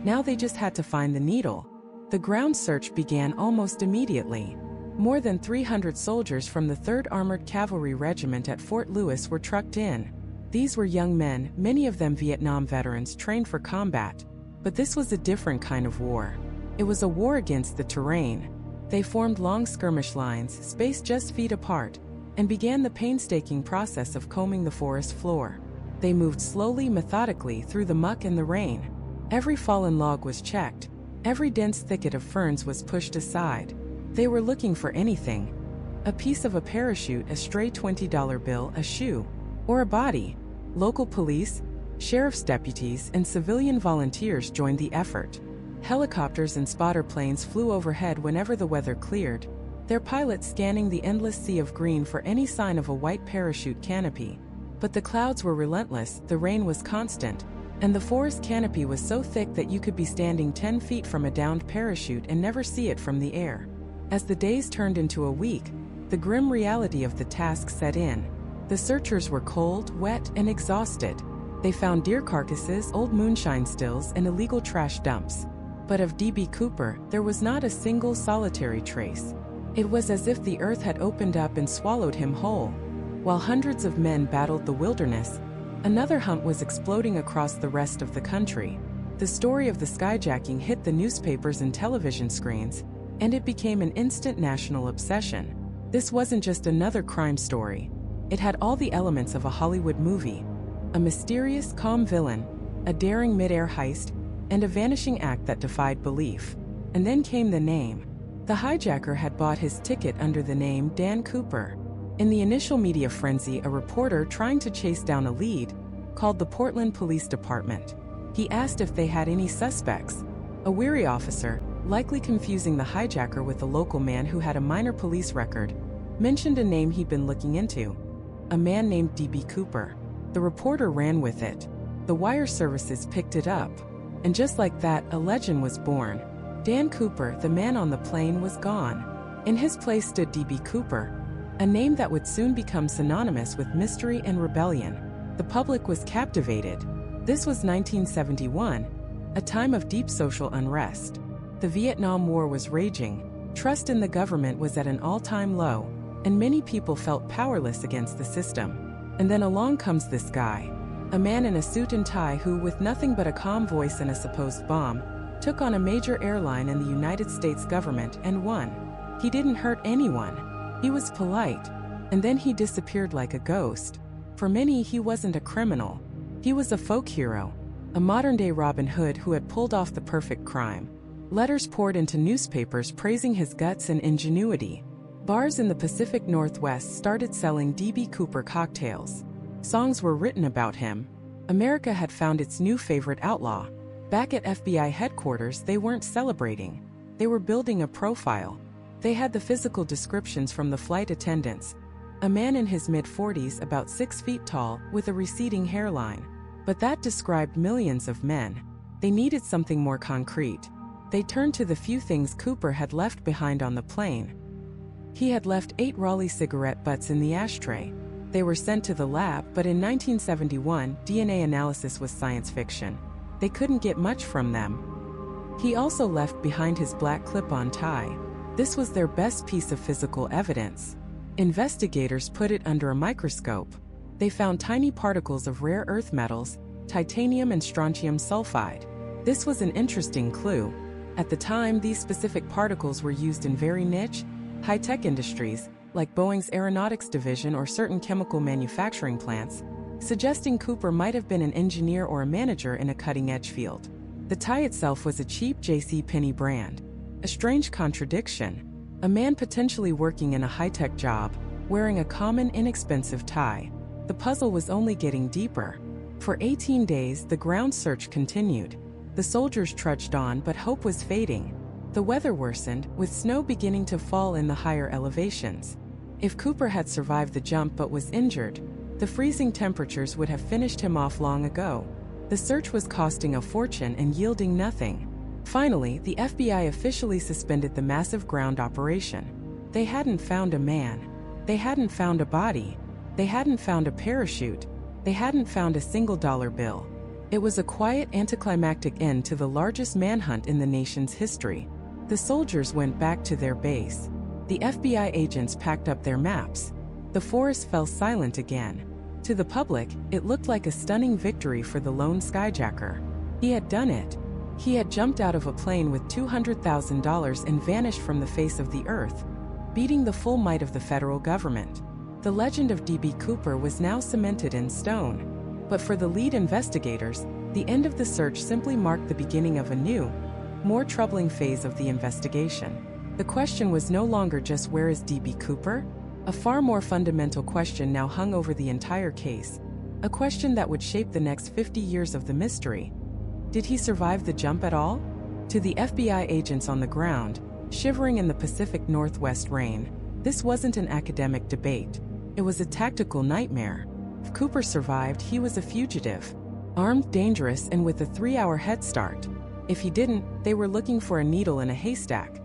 Now they just had to find the needle. The ground search began almost immediately. More than 300 soldiers from the 3rd Armored Cavalry Regiment at Fort Lewis were trucked in. These were young men, many of them Vietnam veterans trained for combat. But this was a different kind of war. It was a war against the terrain. They formed long skirmish lines, spaced just feet apart, and began the painstaking process of combing the forest floor. They moved slowly, methodically through the muck and the rain. Every fallen log was checked. Every dense thicket of ferns was pushed aside. They were looking for anything. A piece of a parachute, a stray $20 bill, a shoe, or a body. Local police, sheriff's deputies, and civilian volunteers joined the effort. Helicopters and spotter planes flew overhead whenever the weather cleared, their pilots scanning the endless sea of green for any sign of a white parachute canopy. But the clouds were relentless, the rain was constant, and the forest canopy was so thick that you could be standing 10 feet from a downed parachute and never see it from the air. As the days turned into a week, the grim reality of the task set in. The searchers were cold, wet, and exhausted. They found deer carcasses, old moonshine stills, and illegal trash dumps. But of D.B. Cooper, there was not a single solitary trace. It was as if the earth had opened up and swallowed him whole. While hundreds of men battled the wilderness, another hunt was exploding across the rest of the country. The story of the skyjacking hit the newspapers and television screens, and it became an instant national obsession. This wasn't just another crime story. It had all the elements of a Hollywood movie. A mysterious, calm villain, a daring mid-air heist, and a vanishing act that defied belief. And then came the name. The hijacker had bought his ticket under the name Dan Cooper. In the initial media frenzy, a reporter trying to chase down a lead called the Portland Police Department. He asked if they had any suspects. A weary officer, likely confusing the hijacker with a local man who had a minor police record, mentioned a name he'd been looking into. A man named D.B. Cooper. The reporter ran with it. The wire services picked it up. And just like that, a legend was born. Dan Cooper, the man on the plane, was gone. In his place stood D.B. Cooper, a name that would soon become synonymous with mystery and rebellion. The public was captivated. This was 1971, a time of deep social unrest. The Vietnam War was raging, trust in the government was at an all-time low, and many people felt powerless against the system. And then along comes this guy, a man in a suit and tie who, with nothing but a calm voice and a supposed bomb, took on a major airline and the United States government and won. He didn't hurt anyone. He was polite, and then he disappeared like a ghost. For many, he wasn't a criminal. He was a folk hero, a modern-day Robin Hood who had pulled off the perfect crime. Letters poured into newspapers praising his guts and ingenuity. Bars in the Pacific Northwest started selling D.B. Cooper cocktails. Songs were written about him. America had found its new favorite outlaw. Back at FBI headquarters, they weren't celebrating. They were building a profile. They had the physical descriptions from the flight attendants. A man in his mid-40s, about 6 feet tall, with a receding hairline. But that described millions of men. They needed something more concrete. They turned to the few things Cooper had left behind on the plane. He had left 8 Raleigh cigarette butts in the ashtray. They were sent to the lab, but in 1971, DNA analysis was science fiction. They couldn't get much from them. He also left behind his black clip-on tie. This was their best piece of physical evidence. Investigators put it under a microscope. They found tiny particles of rare earth metals, titanium and strontium sulfide. This was an interesting clue. At the time, these specific particles were used in very niche, high-tech industries, like Boeing's aeronautics division or certain chemical manufacturing plants, suggesting Cooper might have been an engineer or a manager in a cutting-edge field. The tie itself was a cheap JCPenney brand. A strange contradiction. A man potentially working in a high-tech job, wearing a common, inexpensive tie. The puzzle was only getting deeper. For 18 days, the ground search continued. The soldiers trudged on, but hope was fading. The weather worsened, with snow beginning to fall in the higher elevations. If Cooper had survived the jump but was injured, the freezing temperatures would have finished him off long ago. The search was costing a fortune and yielding nothing. Finally, the FBI officially suspended the massive ground operation. They hadn't found a man. They hadn't found a body. They hadn't found a parachute. They hadn't found a single dollar bill. It was a quiet, anticlimactic end to the largest manhunt in the nation's history. The soldiers went back to their base. The FBI agents packed up their maps. The forest fell silent again. To the public, it looked like a stunning victory for the lone skyjacker. He had done it. He had jumped out of a plane with $200,000 and vanished from the face of the earth, beating the full might of the federal government. The legend of D.B. Cooper was now cemented in stone. But for the lead investigators, the end of the search simply marked the beginning of a new, more troubling phase of the investigation. The question was no longer just where is D.B. Cooper? A far more fundamental question now hung over the entire case. A question that would shape the next 50 years of the mystery. Did he survive the jump at all? To the FBI agents on the ground, shivering in the Pacific Northwest rain, this wasn't an academic debate. It was a tactical nightmare. If Cooper survived, he was a fugitive. Armed, dangerous, and with a 3-hour head start. If he didn't, they were looking for a needle in a haystack.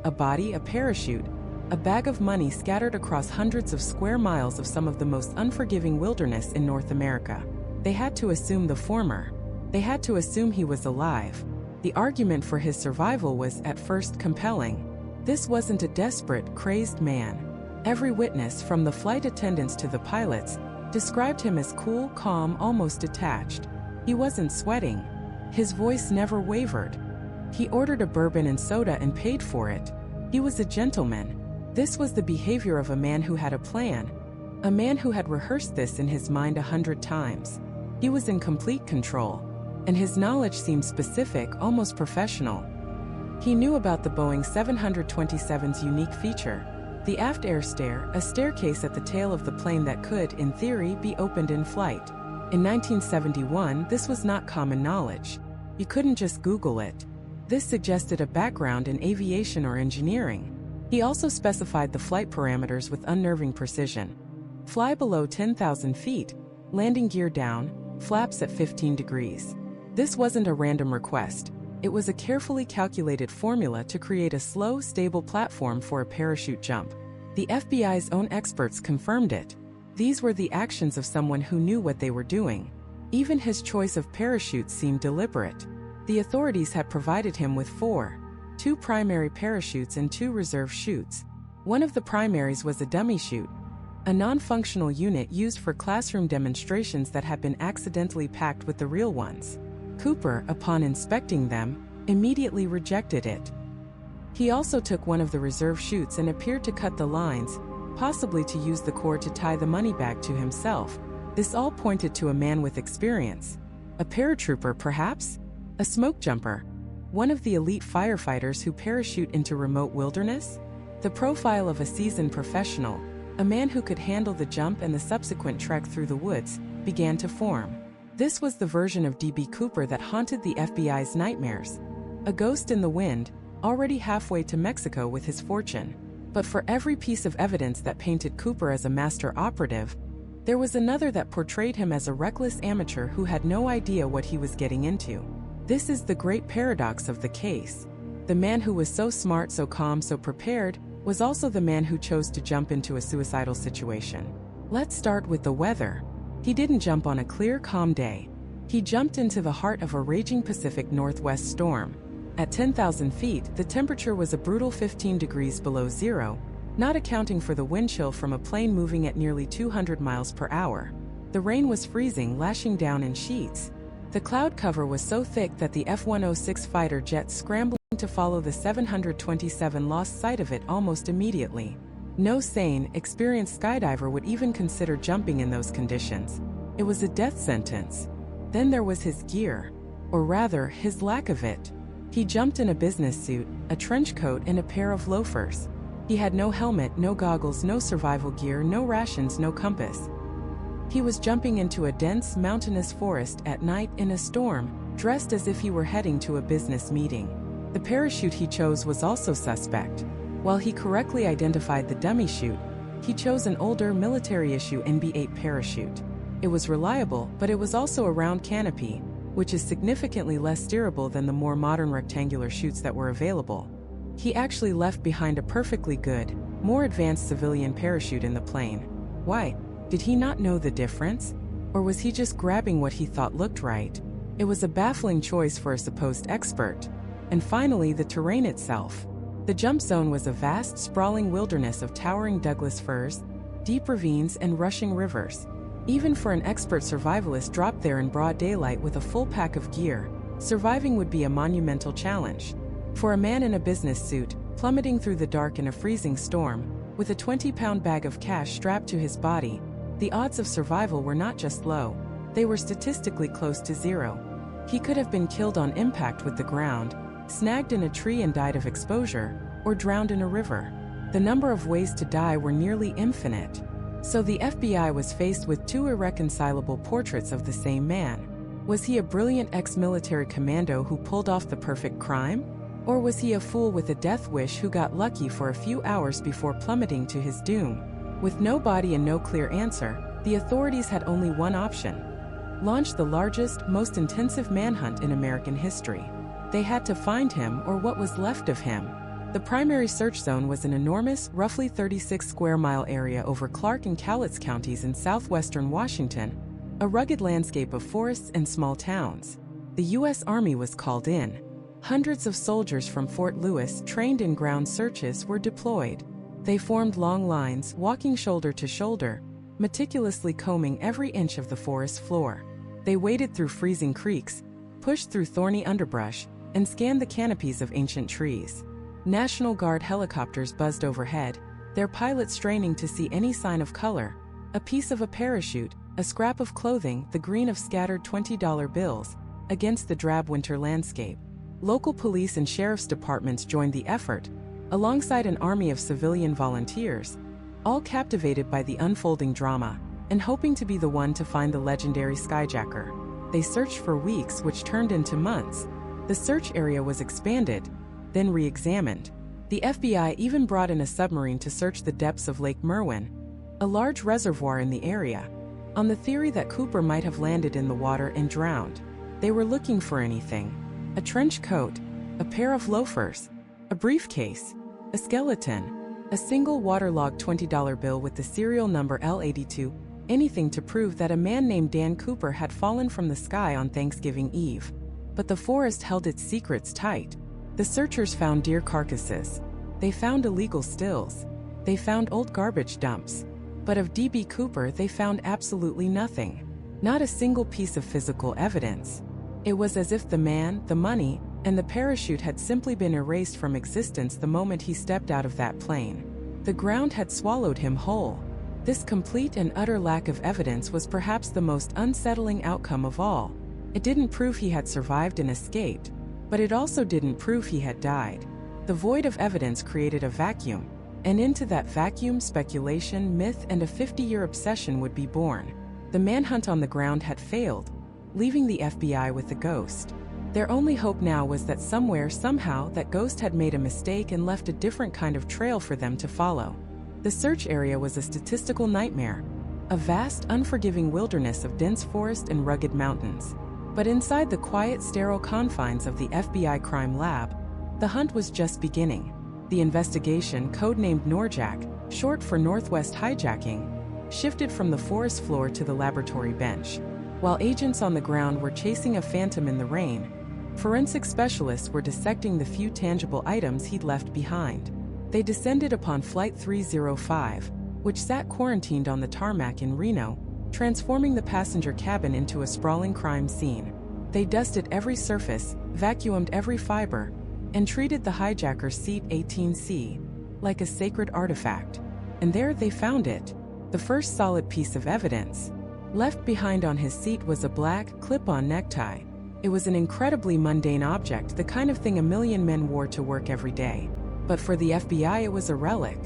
A body, a parachute, a bag of money scattered across hundreds of square miles of some of the most unforgiving wilderness in North America. They had to assume the former. They had to assume he was alive. The argument for his survival was, at first, compelling. This wasn't a desperate, crazed man. Every witness, from the flight attendants to the pilots, described him as cool, calm, almost detached. He wasn't sweating. His voice never wavered. He ordered a bourbon and soda and paid for it. He was a gentleman. This was the behavior of a man who had a plan. A man who had rehearsed this in his mind 100 times. He was in complete control. And his knowledge seemed specific, almost professional. He knew about the Boeing 727's unique feature. The aft air stair, a staircase at the tail of the plane that could, in theory, be opened in flight. In 1971, this was not common knowledge. You couldn't just Google it. This suggested a background in aviation or engineering. He also specified the flight parameters with unnerving precision. Fly below 10,000 feet, landing gear down, flaps at 15 degrees. This wasn't a random request. It was a carefully calculated formula to create a slow, stable platform for a parachute jump. The FBI's own experts confirmed it. These were the actions of someone who knew what they were doing. Even his choice of parachutes seemed deliberate. The authorities had provided him with 2 primary parachutes and 2 reserve chutes. One of the primaries was a dummy chute, a non-functional unit used for classroom demonstrations that had been accidentally packed with the real ones. Cooper, upon inspecting them, immediately rejected it. He also took one of the reserve chutes and appeared to cut the lines, possibly to use the cord to tie the money bag to himself. This all pointed to a man with experience. A paratrooper, perhaps? A smoke jumper? one of the elite firefighters who parachute into remote wilderness? The profile of a seasoned professional, a man who could handle the jump and the subsequent trek through the woods, began to form. This was the version of D.B. Cooper that haunted the FBI's nightmares. A ghost in the wind, already halfway to Mexico with his fortune. But for every piece of evidence that painted Cooper as a master operative, there was another that portrayed him as a reckless amateur who had no idea what he was getting into. This is the great paradox of the case. The man who was so smart, so calm, so prepared, was also the man who chose to jump into a suicidal situation. Let's start with the weather. He didn't jump on a clear, calm day. He jumped into the heart of a raging Pacific Northwest storm. At 10,000 feet, the temperature was a brutal 15 degrees below zero, not accounting for the wind chill from a plane moving at nearly 200 miles per hour. The rain was freezing, lashing down in sheets. The cloud cover was so thick that the F-106 fighter jets scrambling to follow the 727 lost sight of it almost immediately. No sane, experienced skydiver would even consider jumping in those conditions. It was a death sentence. Then there was his gear, or rather, his lack of it. He jumped in a business suit, a trench coat, and a pair of loafers. He had no helmet, no goggles, no survival gear, no rations, no compass. He was jumping into a dense, mountainous forest at night in a storm, dressed as if he were heading to a business meeting. The parachute he chose was also suspect. While he correctly identified the dummy chute, he chose an older military-issue NB-8 parachute. It was reliable, but it was also a round canopy, which is significantly less steerable than the more modern rectangular chutes that were available. He actually left behind a perfectly good, more advanced civilian parachute in the plane. Why? Did he not know the difference? Or was he just grabbing what he thought looked right? It was a baffling choice for a supposed expert. And finally, the terrain itself. The jump zone was a vast, sprawling wilderness of towering Douglas firs, deep ravines, and rushing rivers. Even for an expert survivalist dropped there in broad daylight with a full pack of gear, surviving would be a monumental challenge. For a man in a business suit, plummeting through the dark in a freezing storm, with a 20-pound bag of cash strapped to his body, the odds of survival were not just low, they were statistically close to zero. He could have been killed on impact with the ground, snagged in a tree and died of exposure, or drowned in a river. The number of ways to die were nearly infinite. So the FBI was faced with two irreconcilable portraits of the same man. Was he a brilliant ex-military commando who pulled off the perfect crime? Or was he a fool with a death wish who got lucky for a few hours before plummeting to his doom? With no body and no clear answer, the authorities had only one option: launch the largest, most intensive manhunt in American history. They had to find him, or what was left of him. The primary search zone was an enormous, roughly 36 square mile area over Clark and Cowlitz counties in southwestern Washington, a rugged landscape of forests and small towns. The U.S. Army was called in. Hundreds of soldiers from Fort Lewis, trained in ground searches, were deployed. They formed long lines, walking shoulder to shoulder, meticulously combing every inch of the forest floor. They waded through freezing creeks, pushed through thorny underbrush, and scanned the canopies of ancient trees. National Guard helicopters buzzed overhead, their pilots straining to see any sign of color: a piece of a parachute, a scrap of clothing, the green of scattered $20 bills, against the drab winter landscape. Local police and sheriff's departments joined the effort, alongside an army of civilian volunteers, all captivated by the unfolding drama, and hoping to be the one to find the legendary Skyjacker. They searched for weeks, which turned into months. The search area was expanded, then re-examined. The FBI even brought in a submarine to search the depths of Lake Merwin, a large reservoir in the area, on the theory that Cooper might have landed in the water and drowned. They were looking for anything: a trench coat, a pair of loafers, a briefcase, a skeleton, a single waterlogged $20 bill with the serial number L82, anything to prove that a man named Dan Cooper had fallen from the sky on Thanksgiving Eve. But the forest held its secrets tight. The searchers found deer carcasses. They found illegal stills. They found old garbage dumps. But of D.B. Cooper they found absolutely nothing. Not a single piece of physical evidence. It was as if the man, the money, and the parachute had simply been erased from existence the moment he stepped out of that plane. The ground had swallowed him whole. This complete and utter lack of evidence was perhaps the most unsettling outcome of all. It didn't prove he had survived and escaped. But it also didn't prove he had died. The void of evidence created a vacuum, and into that vacuum speculation, myth, and a 50-year obsession would be born. The manhunt on the ground had failed, leaving the FBI with the ghost. Their only hope now was that somewhere, somehow, that ghost had made a mistake and left a different kind of trail for them to follow. The search area was a statistical nightmare, a vast, unforgiving wilderness of dense forest and rugged mountains. But inside the quiet, sterile confines of the FBI crime lab, the hunt was just beginning. The investigation, codenamed NORJAC, short for Northwest Hijacking, shifted from the forest floor to the laboratory bench. While agents on the ground were chasing a phantom in the rain, forensic specialists were dissecting the few tangible items he'd left behind. They descended upon Flight 305, which sat quarantined on the tarmac in Reno, transforming the passenger cabin into a sprawling crime scene. They dusted every surface, vacuumed every fiber, and treated the hijacker's seat 18C like a sacred artifact. And there they found it, the first solid piece of evidence. Left behind on his seat was a black, clip-on necktie. It was an incredibly mundane object, the kind of thing a million men wore to work every day. But for the FBI, it was a relic.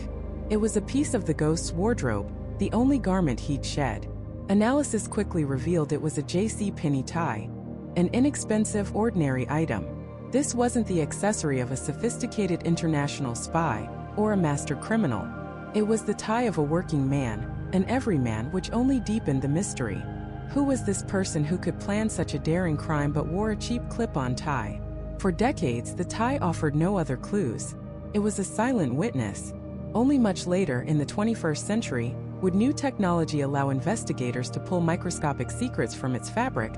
It was a piece of the ghost's wardrobe, the only garment he'd shed. Analysis quickly revealed it was a J.C. Penney tie, an inexpensive, ordinary item. This wasn't the accessory of a sophisticated international spy or a master criminal. It was the tie of a working man, an everyman, which only deepened the mystery. Who was this person who could plan such a daring crime but wore a cheap clip-on tie? For decades, the tie offered no other clues. It was a silent witness. Only much later, in the 21st century, would new technology allow investigators to pull microscopic secrets from its fabric.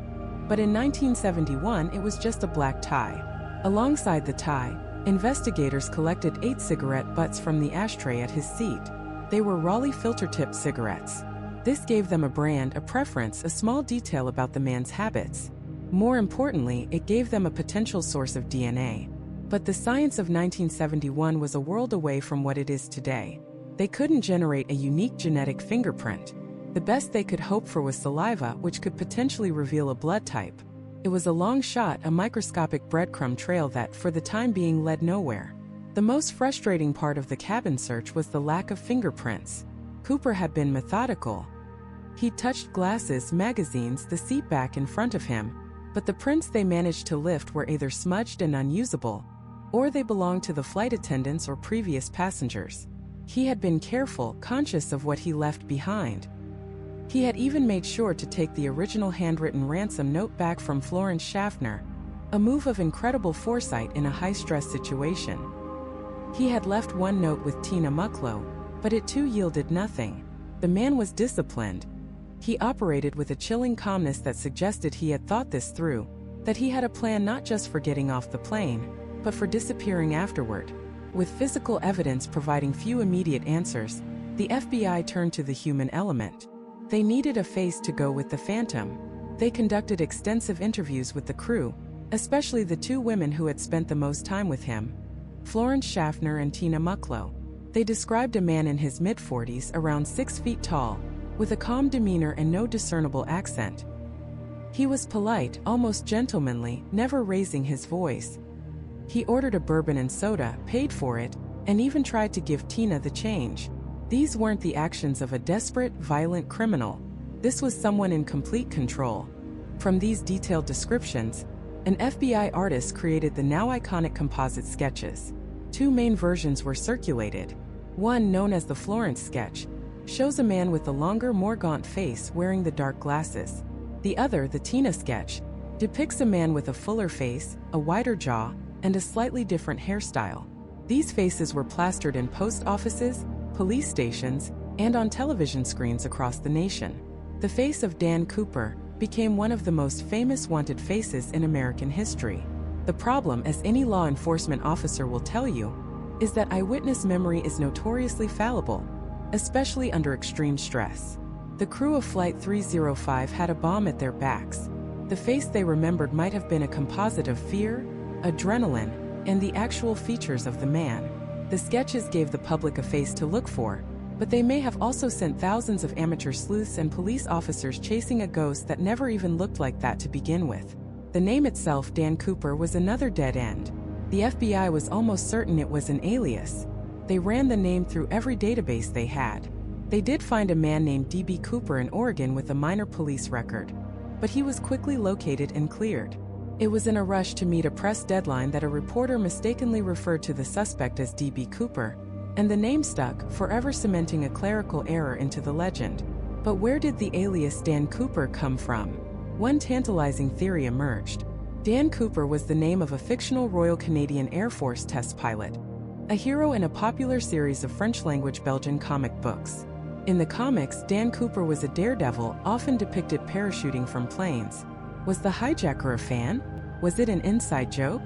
But in 1971, it was just a black tie. Alongside the tie, investigators collected 8 cigarette butts from the ashtray at his seat. They were Raleigh filter-tip cigarettes. This gave them a brand, a preference, a small detail about the man's habits. More importantly, it gave them a potential source of DNA. But the science of 1971 was a world away from what it is today. They couldn't generate a unique genetic fingerprint. The best they could hope for was saliva, which could potentially reveal a blood type. It was a long shot, a microscopic breadcrumb trail that, for the time being, led nowhere. The most frustrating part of the cabin search was the lack of fingerprints. Cooper had been methodical. He'd touched glasses, magazines, the seat back in front of him, but the prints they managed to lift were either smudged and unusable, or they belonged to the flight attendants or previous passengers. He had been careful, conscious of what he left behind. He had even made sure to take the original handwritten ransom note back from Florence Schaffner, a move of incredible foresight in a high-stress situation. He had left one note with Tina Mucklow, but it too yielded nothing. The man was disciplined. He operated with a chilling calmness that suggested he had thought this through, that he had a plan not just for getting off the plane, but for disappearing afterward. With physical evidence providing few immediate answers, the FBI turned to the human element. They needed a face to go with the phantom. They conducted extensive interviews with the crew, especially the 2 women who had spent the most time with him, Florence Schaffner and Tina Mucklow. They described a man in his mid-40s, around 6 feet tall, with a calm demeanor and no discernible accent. He was polite, almost gentlemanly, never raising his voice. He ordered a bourbon and soda, paid for it, and even tried to give Tina the change. These weren't the actions of a desperate, violent criminal. This was someone in complete control. From these detailed descriptions, an FBI artist created the now iconic composite sketches. 2 main versions were circulated. One, known as the Florence sketch, shows a man with a longer, more gaunt face wearing the dark glasses. The other, the Tina sketch, depicts a man with a fuller face, a wider jaw, and a slightly different hairstyle. These faces were plastered in post offices, police stations, and on television screens across the nation. The face of Dan Cooper became one of the most famous wanted faces in American history. The problem, as any law enforcement officer will tell you, is that eyewitness memory is notoriously fallible, especially under extreme stress. The crew of Flight 305 had a bomb at their backs. The face they remembered might have been a composite of fear, adrenaline, and the actual features of the man. The sketches gave the public a face to look for, but they may have also sent thousands of amateur sleuths and police officers chasing a ghost that never even looked like that to begin with. The name itself, Dan Cooper, was another dead end. The FBI was almost certain it was an alias. They ran the name through every database they had. They did find a man named D.B. Cooper in Oregon with a minor police record, but he was quickly located and cleared. It was in a rush to meet a press deadline that a reporter mistakenly referred to the suspect as D.B. Cooper, and the name stuck, forever cementing a clerical error into the legend. But where did the alias Dan Cooper come from? One tantalizing theory emerged. Dan Cooper was the name of a fictional Royal Canadian Air Force test pilot, a hero in a popular series of French-language Belgian comic books. In the comics, Dan Cooper was a daredevil, often depicted parachuting from planes. Was the hijacker a fan? Was it an inside joke?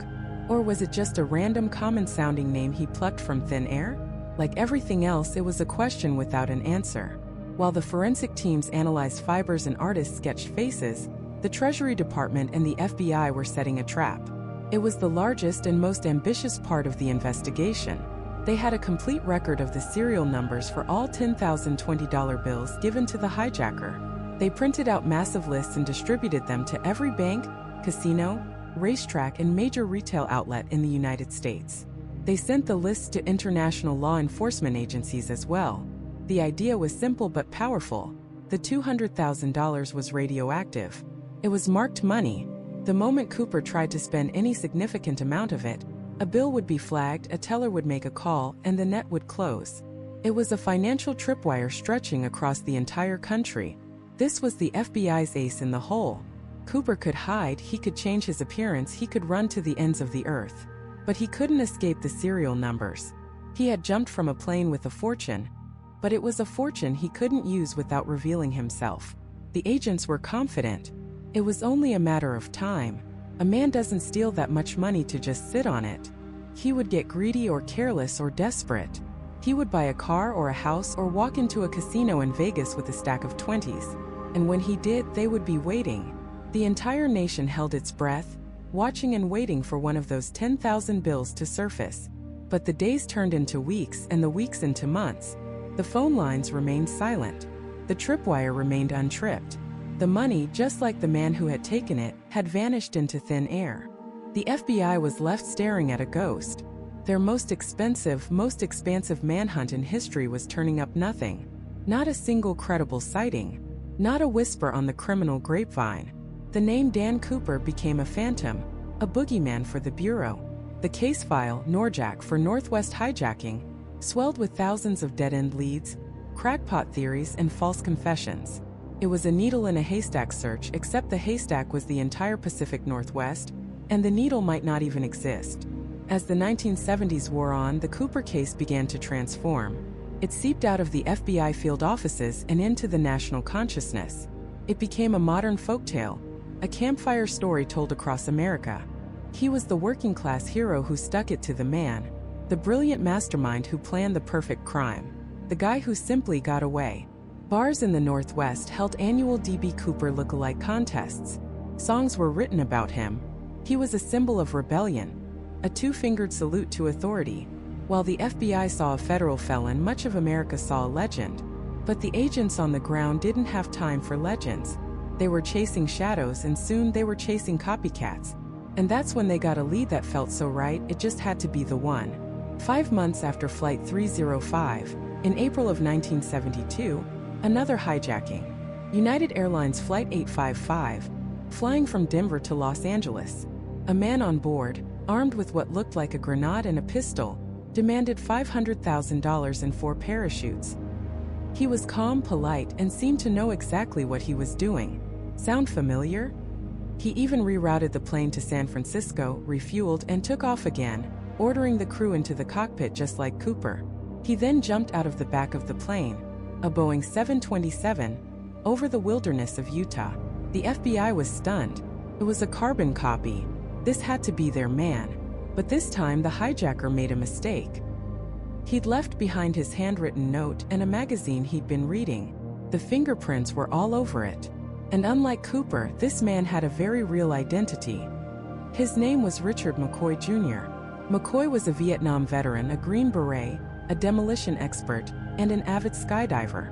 Or was it just a random common-sounding name he plucked from thin air? Like everything else, it was a question without an answer. While the forensic teams analyzed fibers and artists sketched faces, the Treasury Department and the FBI were setting a trap. It was the largest and most ambitious part of the investigation. They had a complete record of the serial numbers for all 10,000 $20 bills given to the hijacker. They printed out massive lists and distributed them to every bank, casino, racetrack, and major retail outlet in the United States. They sent the lists to international law enforcement agencies as well. The idea was simple but powerful. The $200,000 was radioactive. It was marked money. The moment Cooper tried to spend any significant amount of it, a bill would be flagged, a teller would make a call, and the net would close. It was a financial tripwire stretching across the entire country. This was the FBI's ace in the hole. Cooper could hide, he could change his appearance, he could run to the ends of the earth. But he couldn't escape the serial numbers. He had jumped from a plane with a fortune, but it was a fortune he couldn't use without revealing himself. The agents were confident. It was only a matter of time. A man doesn't steal that much money to just sit on it. He would get greedy or careless or desperate. He would buy a car or a house or walk into a casino in Vegas with a stack of 20s. And when he did, they would be waiting. The entire nation held its breath, watching and waiting for one of those 10,000 bills to surface. But the days turned into weeks and the weeks into months. The phone lines remained silent. The tripwire remained untripped. The money, just like the man who had taken it, had vanished into thin air. The FBI was left staring at a ghost. Their most expensive, most expansive manhunt in history was turning up nothing. Not a single credible sighting. Not a whisper on the criminal grapevine. The name Dan Cooper became a phantom, a boogeyman for the Bureau. The case file, NORJAC for Northwest Hijacking, swelled with thousands of dead-end leads, crackpot theories, and false confessions. It was a needle in a haystack search, except the haystack was the entire Pacific Northwest, and the needle might not even exist. As the 1970s wore on, the Cooper case began to transform. It seeped out of the FBI field offices and into the national consciousness. It became a modern folktale, a campfire story told across America. He was the working-class hero who stuck it to the man, the brilliant mastermind who planned the perfect crime, the guy who simply got away. Bars in the Northwest held annual D.B. Cooper look-alike contests. Songs were written about him. He was a symbol of rebellion, a two-fingered salute to authority. While the FBI saw a federal felon, much of America saw a legend. But the agents on the ground didn't have time for legends. They were chasing shadows, and soon they were chasing copycats. And that's when they got a lead that felt so right, it just had to be the one. 5 months after Flight 305, in April of 1972, another hijacking. United Airlines Flight 855, flying from Denver to Los Angeles. A man on board, armed with what looked like a grenade and a pistol, demanded $500,000 and 4 parachutes. He was calm, polite, and seemed to know exactly what he was doing. Sound familiar? He even rerouted the plane to San Francisco, refueled, and took off again, ordering the crew into the cockpit just like Cooper. He then jumped out of the back of the plane, a Boeing 727, over the wilderness of Utah. The FBI was stunned. It was a carbon copy. This had to be their man. But this time the hijacker made a mistake. He'd left behind his handwritten note and a magazine he'd been reading. The fingerprints were all over it. And unlike Cooper, this man had a very real identity. His name was Richard McCoy Jr. McCoy was a Vietnam veteran, a Green Beret, a demolition expert, and an avid skydiver.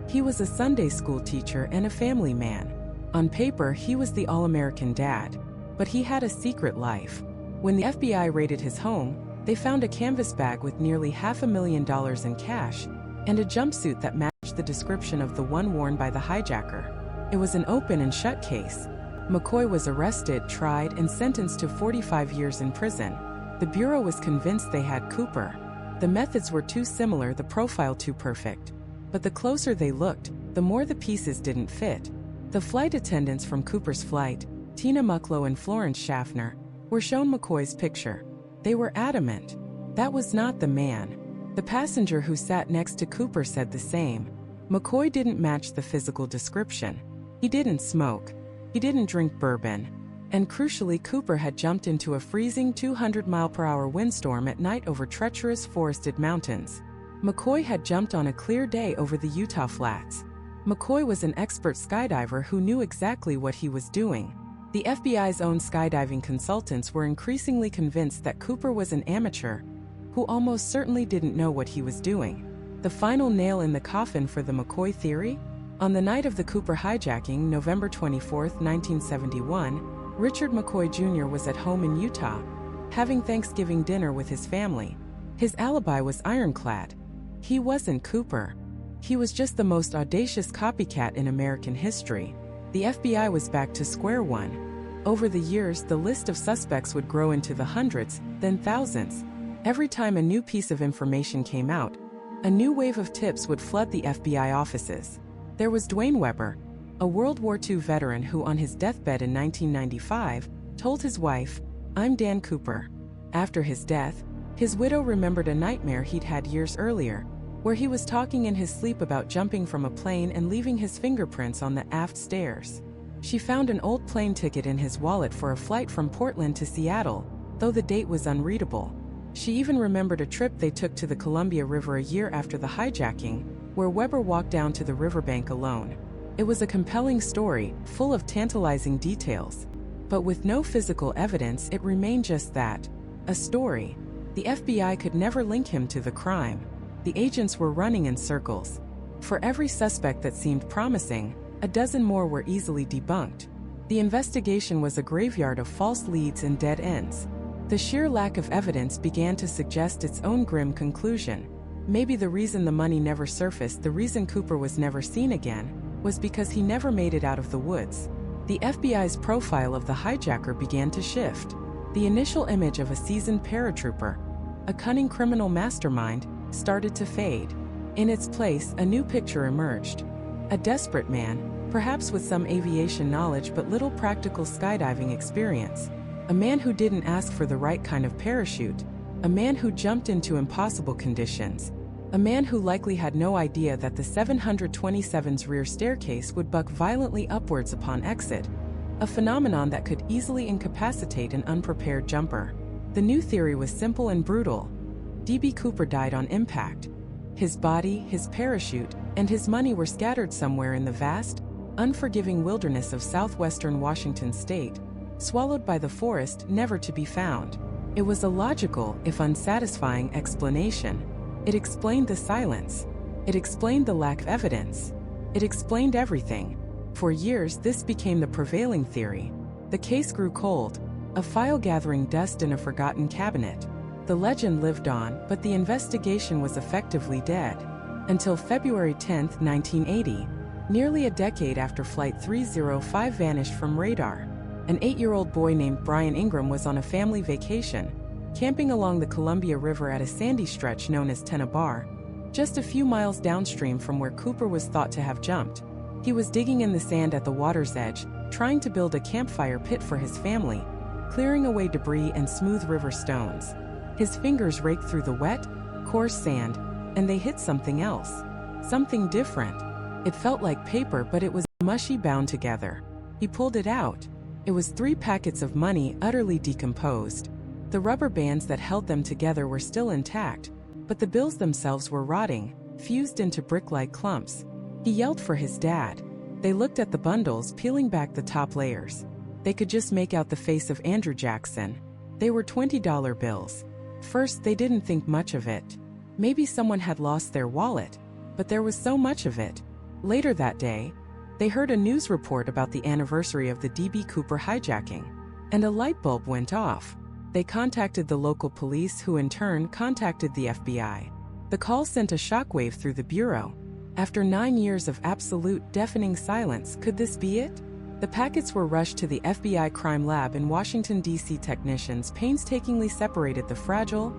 He was a Sunday school teacher and a family man. On paper, he was the all-American dad, but he had a secret life. When the FBI raided his home, they found a canvas bag with nearly $500,000 in cash and a jumpsuit that matched the description of the one worn by the hijacker. It was an open and shut case. McCoy was arrested, tried, and sentenced to 45 years in prison. The Bureau was convinced they had Cooper. The methods were too similar, the profile too perfect. But the closer they looked, the more the pieces didn't fit. The flight attendants from Cooper's flight, Tina Mucklow and Florence Schaffner, were shown McCoy's picture. They were adamant. That was not the man. The passenger who sat next to Cooper said the same. McCoy didn't match the physical description. He didn't smoke. He didn't drink bourbon. And crucially, Cooper had jumped into a freezing 200-mile-per-hour windstorm at night over treacherous forested mountains. McCoy had jumped on a clear day over the Utah flats. McCoy was an expert skydiver who knew exactly what he was doing. The FBI's own skydiving consultants were increasingly convinced that Cooper was an amateur who almost certainly didn't know what he was doing. The final nail in the coffin for the McCoy theory? On the night of the Cooper hijacking, November 24, 1971, Richard McCoy Jr. was at home in Utah, having Thanksgiving dinner with his family. His alibi was ironclad. He wasn't Cooper. He was just the most audacious copycat in American history. The FBI was back to square one. Over the years, the list of suspects would grow into the hundreds, then thousands. Every time a new piece of information came out, a new wave of tips would flood the FBI offices. There was Dwayne Weber, a World War II veteran who on his deathbed in 1995 told his wife, "I'm Dan Cooper." After his death, his widow remembered a nightmare he'd had years earlier, where he was talking in his sleep about jumping from a plane and leaving his fingerprints on the aft stairs. She found an old plane ticket in his wallet for a flight from Portland to Seattle, though the date was unreadable. She even remembered a trip they took to the Columbia River a year after the hijacking, where Weber walked down to the riverbank alone. It was a compelling story, full of tantalizing details. But with no physical evidence, it remained just that, a story. The FBI could never link him to the crime. The agents were running in circles. For every suspect that seemed promising, a dozen more were easily debunked. The investigation was a graveyard of false leads and dead ends. The sheer lack of evidence began to suggest its own grim conclusion. Maybe the reason the money never surfaced, the reason Cooper was never seen again, was because he never made it out of the woods. The FBI's profile of the hijacker began to shift. The initial image of a seasoned paratrooper, a cunning criminal mastermind, started to fade. In its place, a new picture emerged. A desperate man, perhaps with some aviation knowledge but little practical skydiving experience. A man who didn't ask for the right kind of parachute. A man who jumped into impossible conditions. A man who likely had no idea that the 727's rear staircase would buck violently upwards upon exit, a phenomenon that could easily incapacitate an unprepared jumper. The new theory was simple and brutal. D.B. Cooper died on impact. His body, his parachute, and his money were scattered somewhere in the vast, unforgiving wilderness of southwestern Washington state, swallowed by the forest, never to be found. It was a logical, if unsatisfying, explanation. It explained the silence. It explained the lack of evidence. It explained everything. For years, this became the prevailing theory. The case grew cold, a file gathering dust in a forgotten cabinet. The legend lived on, but the investigation was effectively dead. Until February 10, 1980, nearly a decade after Flight 305 vanished from radar. An 8-year-old boy named Brian Ingram was on a family vacation, camping along the Columbia River at a sandy stretch known as Tenabar, just a few miles downstream from where Cooper was thought to have jumped. He was digging in the sand at the water's edge, trying to build a campfire pit for his family, clearing away debris and smooth river stones. His fingers raked through the wet, coarse sand, and they hit something else. Something different. It felt like paper, but it was mushy, bound together. He pulled it out. It was 3 packets of money, utterly decomposed. The rubber bands that held them together were still intact, but the bills themselves were rotting, fused into brick-like clumps. He yelled for his dad. They looked at the bundles, peeling back the top layers. They could just make out the face of Andrew Jackson. They were $20 bills. First, they didn't think much of it. Maybe someone had lost their wallet, but there was so much of it. Later that day, They heard a news report about the anniversary of the D.B. Cooper hijacking, and a light bulb went off. They contacted the local police, who in turn contacted the FBI. The call sent a shockwave through the bureau. After 9 years of absolute, deafening silence, could this be it? The packets were rushed to the FBI crime lab in Washington, D.C. Technicians painstakingly separated the fragile,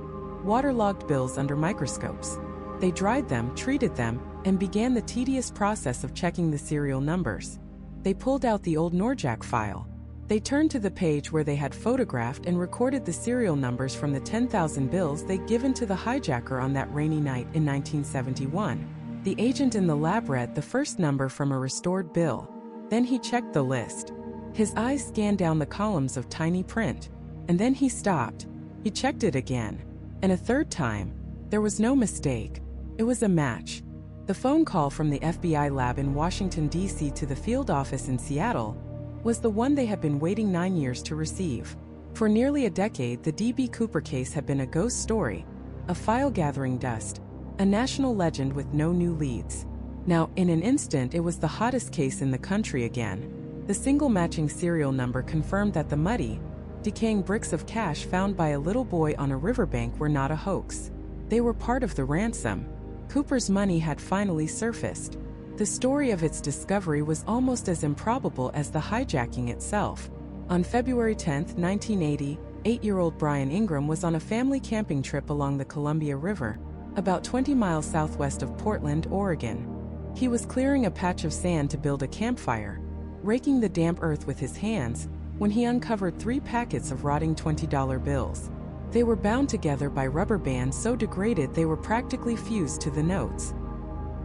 waterlogged bills under microscopes. They dried them, treated them, and began the tedious process of checking the serial numbers. They pulled out the old Norjack file. They turned to the page where they had photographed and recorded the serial numbers from the 10,000 bills they'd given to the hijacker on that rainy night in 1971. The agent in the lab read the first number from a restored bill. Then he checked the list. His eyes scanned down the columns of tiny print. And then he stopped. He checked it again. And a third time. There was no mistake. It was a match. The phone call from the FBI lab in Washington, D.C. to the field office in Seattle was the one they had been waiting 9 years to receive. For nearly a decade, the D.B. Cooper case had been a ghost story, a file gathering dust, a national legend with no new leads. Now, in an instant, it was the hottest case in the country again. The single matching serial number confirmed that the muddy, decaying bricks of cash found by a little boy on a riverbank were not a hoax. They were part of the ransom. Cooper's money had finally surfaced. The story of its discovery was almost as improbable as the hijacking itself. On February 10, 1980, 8-year-old Brian Ingram was on a family camping trip along the Columbia River, about 20 miles southwest of Portland, Oregon. He was clearing a patch of sand to build a campfire, raking the damp earth with his hands, when he uncovered 3 packets of rotting $20 bills. They were bound together by rubber bands so degraded they were practically fused to the notes.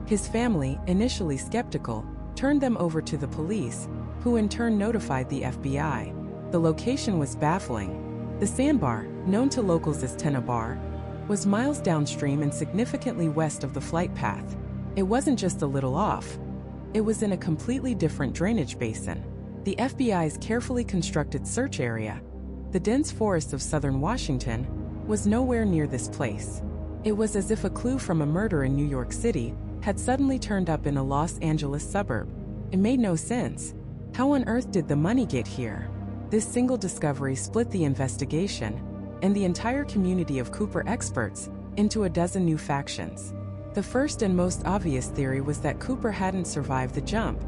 His family, initially skeptical, turned them over to the police, who in turn notified the FBI. The location was baffling. The sandbar, known to locals as Tennebar, was miles downstream and significantly west of the flight path. It wasn't just a little off. It was in a completely different drainage basin. The FBI's carefully constructed search area, the dense forests of southern Washington, was nowhere near this place. It was as if a clue from a murder in New York City had suddenly turned up in a Los Angeles suburb. It made no sense. How on earth did the money get here? This single discovery split the investigation, and the entire community of Cooper experts, into a dozen new factions. The first and most obvious theory was that Cooper hadn't survived the jump.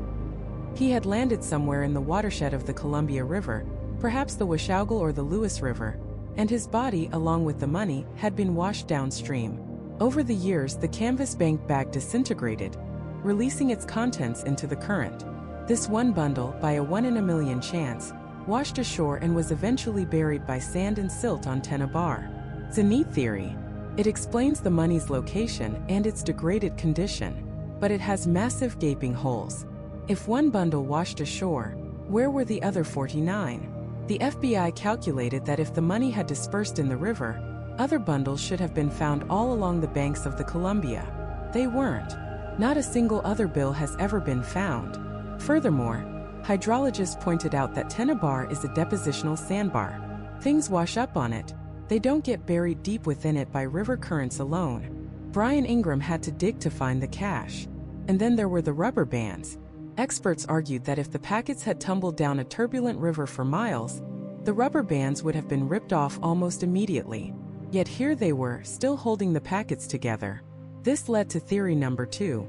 He had landed somewhere in the watershed of the Columbia River, perhaps the Washougal or the Lewis River, and his body, along with the money, had been washed downstream. Over the years, the canvas bank bag disintegrated, releasing its contents into the current. This one bundle, by a 1 in a million chance, washed ashore and was eventually buried by sand and silt on Tennebar. It's a neat theory. It explains the money's location and its degraded condition, but it has massive gaping holes. If one bundle washed ashore, where were the other 49? The FBI calculated that if the money had dispersed in the river, other bundles should have been found all along the banks of the Columbia. They weren't. Not a single other bill has ever been found. Furthermore, hydrologists pointed out that Tennebar is a depositional sandbar. Things wash up on it. They don't get buried deep within it by river currents alone. Brian Ingram had to dig to find the cash. And then there were the rubber bands. Experts argued that if the packets had tumbled down a turbulent river for miles, the rubber bands would have been ripped off almost immediately. Yet here they were, still holding the packets together. This led to theory number 2.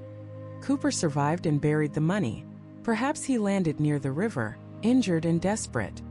Cooper survived and buried the money. Perhaps he landed near the river, injured and desperate.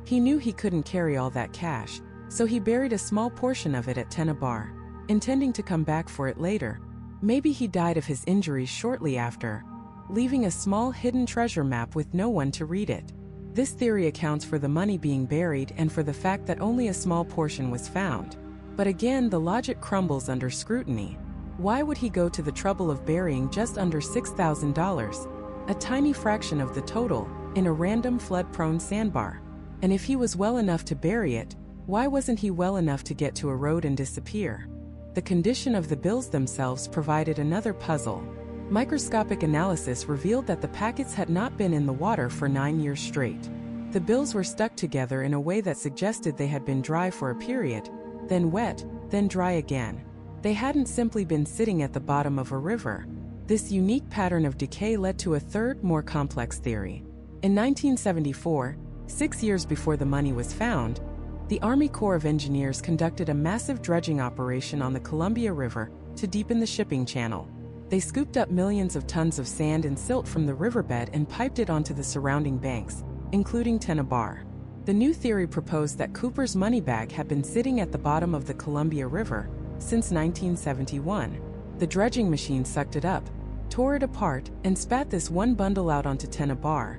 He knew he couldn't carry all that cash, so he buried a small portion of it at Tennebar, intending to come back for it later. Maybe he died of his injuries shortly after, leaving a small hidden treasure map with no one to read it. This theory accounts for the money being buried and for the fact that only a small portion was found. But again, the logic crumbles under scrutiny. Why would he go to the trouble of burying just under $6,000, a tiny fraction of the total, in a random flood-prone sandbar? And if he was well enough to bury it, why wasn't he well enough to get to a road and disappear? The condition of the bills themselves provided another puzzle. Microscopic analysis revealed that the packets had not been in the water for 9 years straight. The bills were stuck together in a way that suggested they had been dry for a period, then wet, then dry again. They hadn't simply been sitting at the bottom of a river. This unique pattern of decay led to a third, more complex theory. In 1974, 6 years before the money was found, the Army Corps of Engineers conducted a massive dredging operation on the Columbia River to deepen the shipping channel. They scooped up millions of tons of sand and silt from the riverbed and piped it onto the surrounding banks, including Tennebar. The new theory proposed that Cooper's money bag had been sitting at the bottom of the Columbia River since 1971. The dredging machine sucked it up, tore it apart, and spat this one bundle out onto Tennebar,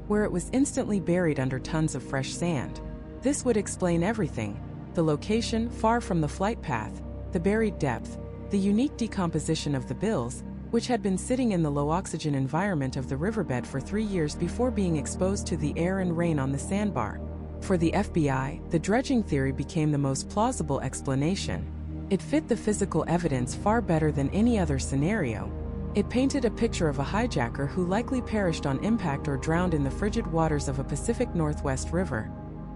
where it was instantly buried under tons of fresh sand. This would explain everything: the location, far from the flight path, the buried depth, the unique decomposition of the bills, which had been sitting in the low-oxygen environment of the riverbed for 3 years before being exposed to the air and rain on the sandbar. For the FBI, the dredging theory became the most plausible explanation. It fit the physical evidence far better than any other scenario. It painted a picture of a hijacker who likely perished on impact or drowned in the frigid waters of a Pacific Northwest river,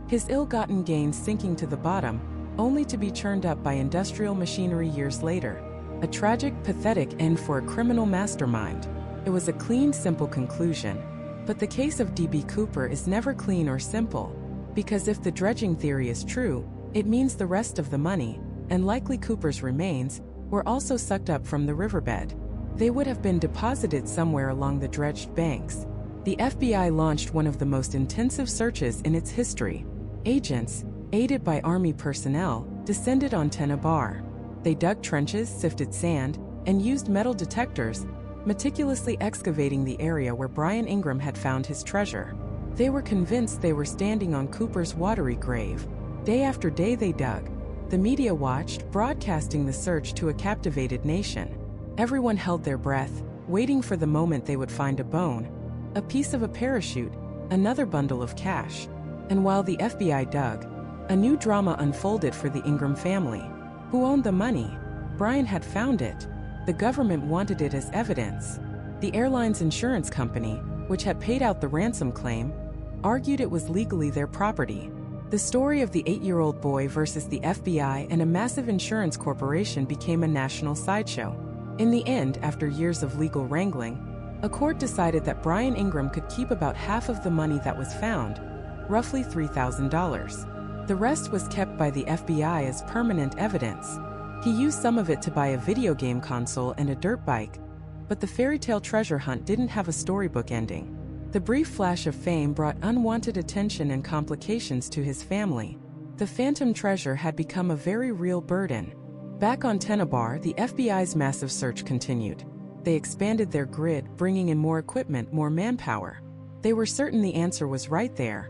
his ill-gotten gains sinking to the bottom, only to be churned up by industrial machinery years later. A tragic, pathetic end for a criminal mastermind. It was a clean, simple conclusion. But the case of D.B. Cooper is never clean or simple, because if the dredging theory is true, it means the rest of the money, and likely Cooper's remains, were also sucked up from the riverbed. They would have been deposited somewhere along the dredged banks. The FBI launched one of the most intensive searches in its history. Agents, aided by Army personnel, descended on Tennebar. They dug trenches, sifted sand, and used metal detectors, meticulously excavating the area where Brian Ingram had found his treasure. They were convinced they were standing on Cooper's watery grave. Day after day they dug. The media watched, broadcasting the search to a captivated nation. Everyone held their breath, waiting for the moment they would find a bone, a piece of a parachute, another bundle of cash. And while the FBI dug, a new drama unfolded for the Ingram family. Who owned the money? Brian had found it. The government wanted it as evidence. The airline's insurance company, which had paid out the ransom claim, argued it was legally their property. The story of the 8-year-old boy versus the FBI and a massive insurance corporation became a national sideshow. In the end, after years of legal wrangling, a court decided that Brian Ingram could keep about half of the money that was found, roughly $3,000. The rest was kept by the FBI as permanent evidence. He used some of it to buy a video game console and a dirt bike, but the fairy tale treasure hunt didn't have a storybook ending. The brief flash of fame brought unwanted attention and complications to his family. The phantom treasure had become a very real burden. Back on Tennebar, the FBI's massive search continued. They expanded their grid, bringing in more equipment, more manpower. They were certain the answer was right there,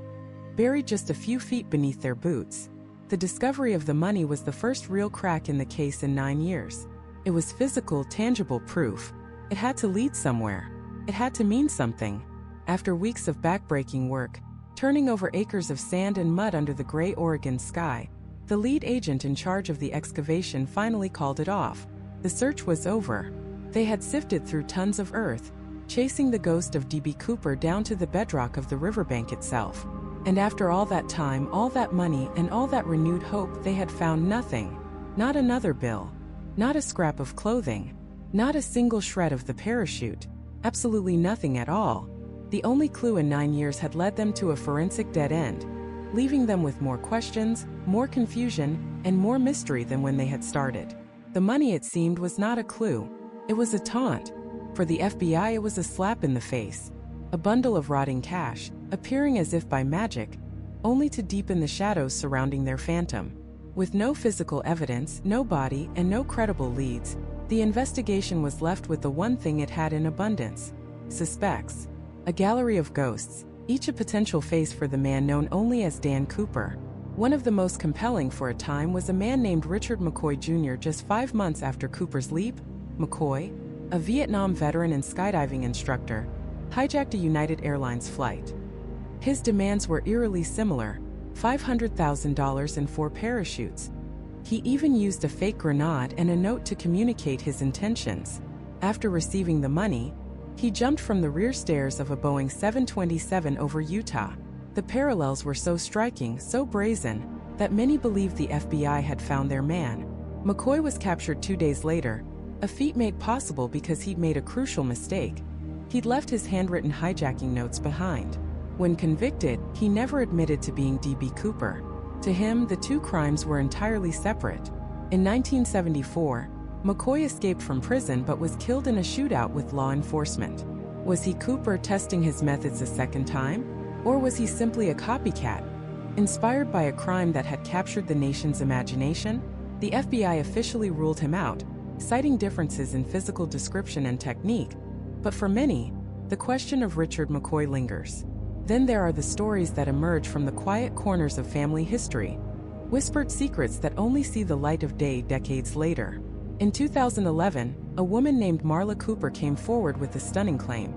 buried just a few feet beneath their boots. The discovery of the money was the first real crack in the case in 9 years. It was physical, tangible proof. It had to lead somewhere. It had to mean something. After weeks of backbreaking work, turning over acres of sand and mud under the gray Oregon sky, the lead agent in charge of the excavation finally called it off. The search was over. They had sifted through tons of earth, chasing the ghost of D.B. Cooper down to the bedrock of the riverbank itself. And after all that time, all that money, and all that renewed hope, they had found nothing. Not another bill. Not a scrap of clothing. Not a single shred of the parachute. Absolutely nothing at all. The only clue in 9 years had led them to a forensic dead end, leaving them with more questions, more confusion, and more mystery than when they had started. The money, it seemed, was not a clue. It was a taunt. For the FBI, it was a slap in the face. A bundle of rotting cash, appearing as if by magic, only to deepen the shadows surrounding their phantom. With no physical evidence, no body, and no credible leads, the investigation was left with the one thing it had in abundance: suspects. A gallery of ghosts, each a potential face for the man known only as Dan Cooper. One of the most compelling for a time was a man named Richard McCoy Jr. Just 5 months after Cooper's leap, McCoy, a Vietnam veteran and skydiving instructor, hijacked a United Airlines flight. His demands were eerily similar: $500,000 and 4 parachutes. He even used a fake grenade and a note to communicate his intentions. After receiving the money, he jumped from the rear stairs of a Boeing 727 over Utah. The parallels were so striking, so brazen, that many believed the FBI had found their man. McCoy was captured 2 days later, a feat made possible because he'd made a crucial mistake. He'd left his handwritten hijacking notes behind. When convicted, he never admitted to being D.B. Cooper. To him, the two crimes were entirely separate. In 1974, McCoy escaped from prison but was killed in a shootout with law enforcement. Was he Cooper testing his methods a second time? Or was he simply a copycat? Inspired by a crime that had captured the nation's imagination, the FBI officially ruled him out, citing differences in physical description and technique. But for many, the question of Richard McCoy lingers. Then there are the stories that emerge from the quiet corners of family history, whispered secrets that only see the light of day decades later. In 2011, a woman named Marla Cooper came forward with a stunning claim.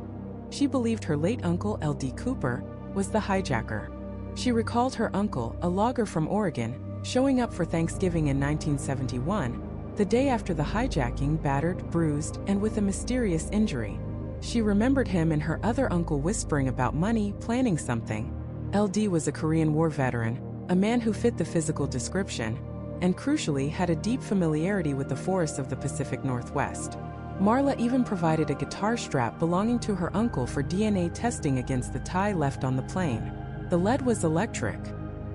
She believed her late uncle, L.D. Cooper, was the hijacker. She recalled her uncle, a logger from Oregon, showing up for Thanksgiving in 1971, the day after the hijacking, battered, bruised, and with a mysterious injury. She remembered him and her other uncle whispering about money, planning something. LD was a Korean War veteran, a man who fit the physical description, and crucially had a deep familiarity with the forests of the Pacific Northwest. Marla even provided a guitar strap belonging to her uncle for DNA testing against the tie left on the plane. The lead was electric.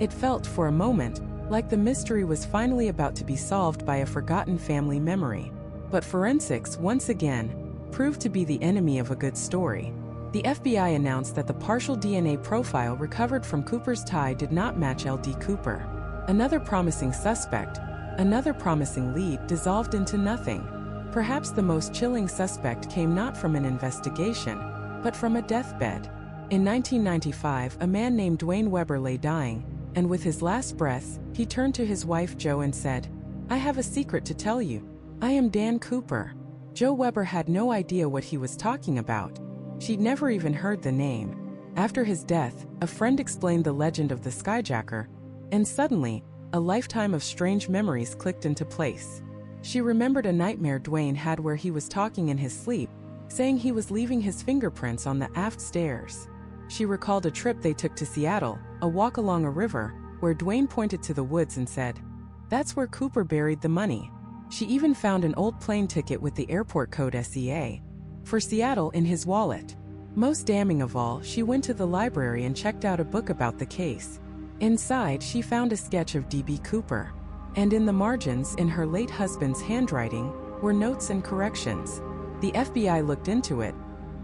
It felt, for a moment, like the mystery was finally about to be solved by a forgotten family memory. But forensics, once again, proved to be the enemy of a good story. The FBI announced that the partial DNA profile recovered from Cooper's tie did not match L.D. Cooper. Another promising suspect, another promising lead dissolved into nothing. Perhaps the most chilling suspect came not from an investigation, but from a deathbed. In 1995, a man named Dwayne Weber lay dying, and with his last breaths, he turned to his wife Jo and said, "I have a secret to tell you. I am Dan Cooper." Jo Weber had no idea what he was talking about. She'd never even heard the name. After his death, a friend explained the legend of the Skyjacker, and suddenly, a lifetime of strange memories clicked into place. She remembered a nightmare Dwayne had where he was talking in his sleep, saying he was leaving his fingerprints on the aft stairs. She recalled a trip they took to Seattle, a walk along a river, where Dwayne pointed to the woods and said, "That's where Cooper buried the money." She even found an old plane ticket with the airport code SEA for Seattle in his wallet. Most damning of all, she went to the library and checked out a book about the case. Inside, she found a sketch of D.B. Cooper. And in the margins, in her late husband's handwriting, were notes and corrections. The FBI looked into it,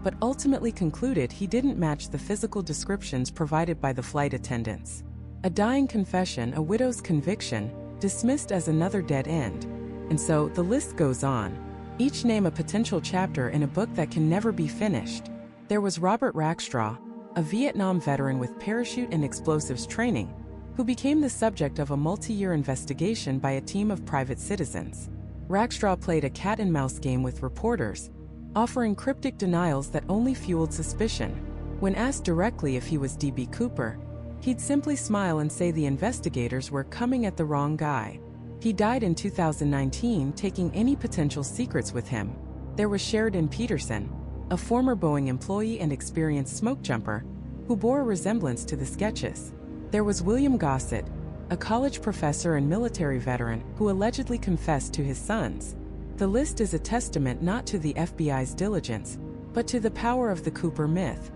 but ultimately concluded he didn't match the physical descriptions provided by the flight attendants. A dying confession, a widow's conviction, dismissed as another dead end. And so, the list goes on. Each name a potential chapter in a book that can never be finished. There was Robert Rackstraw, a Vietnam veteran with parachute and explosives training, who became the subject of a multi-year investigation by a team of private citizens. Rackstraw played a cat-and-mouse game with reporters, offering cryptic denials that only fueled suspicion. When asked directly if he was D.B. Cooper, he'd simply smile and say the investigators were coming at the wrong guy. He died in 2019, taking any potential secrets with him. There was Sheridan Peterson, a former Boeing employee and experienced smoke jumper, who bore a resemblance to the sketches. There was William Gossett, a college professor and military veteran who allegedly confessed to his sons. The list is a testament not to the FBI's diligence, but to the power of the Cooper myth.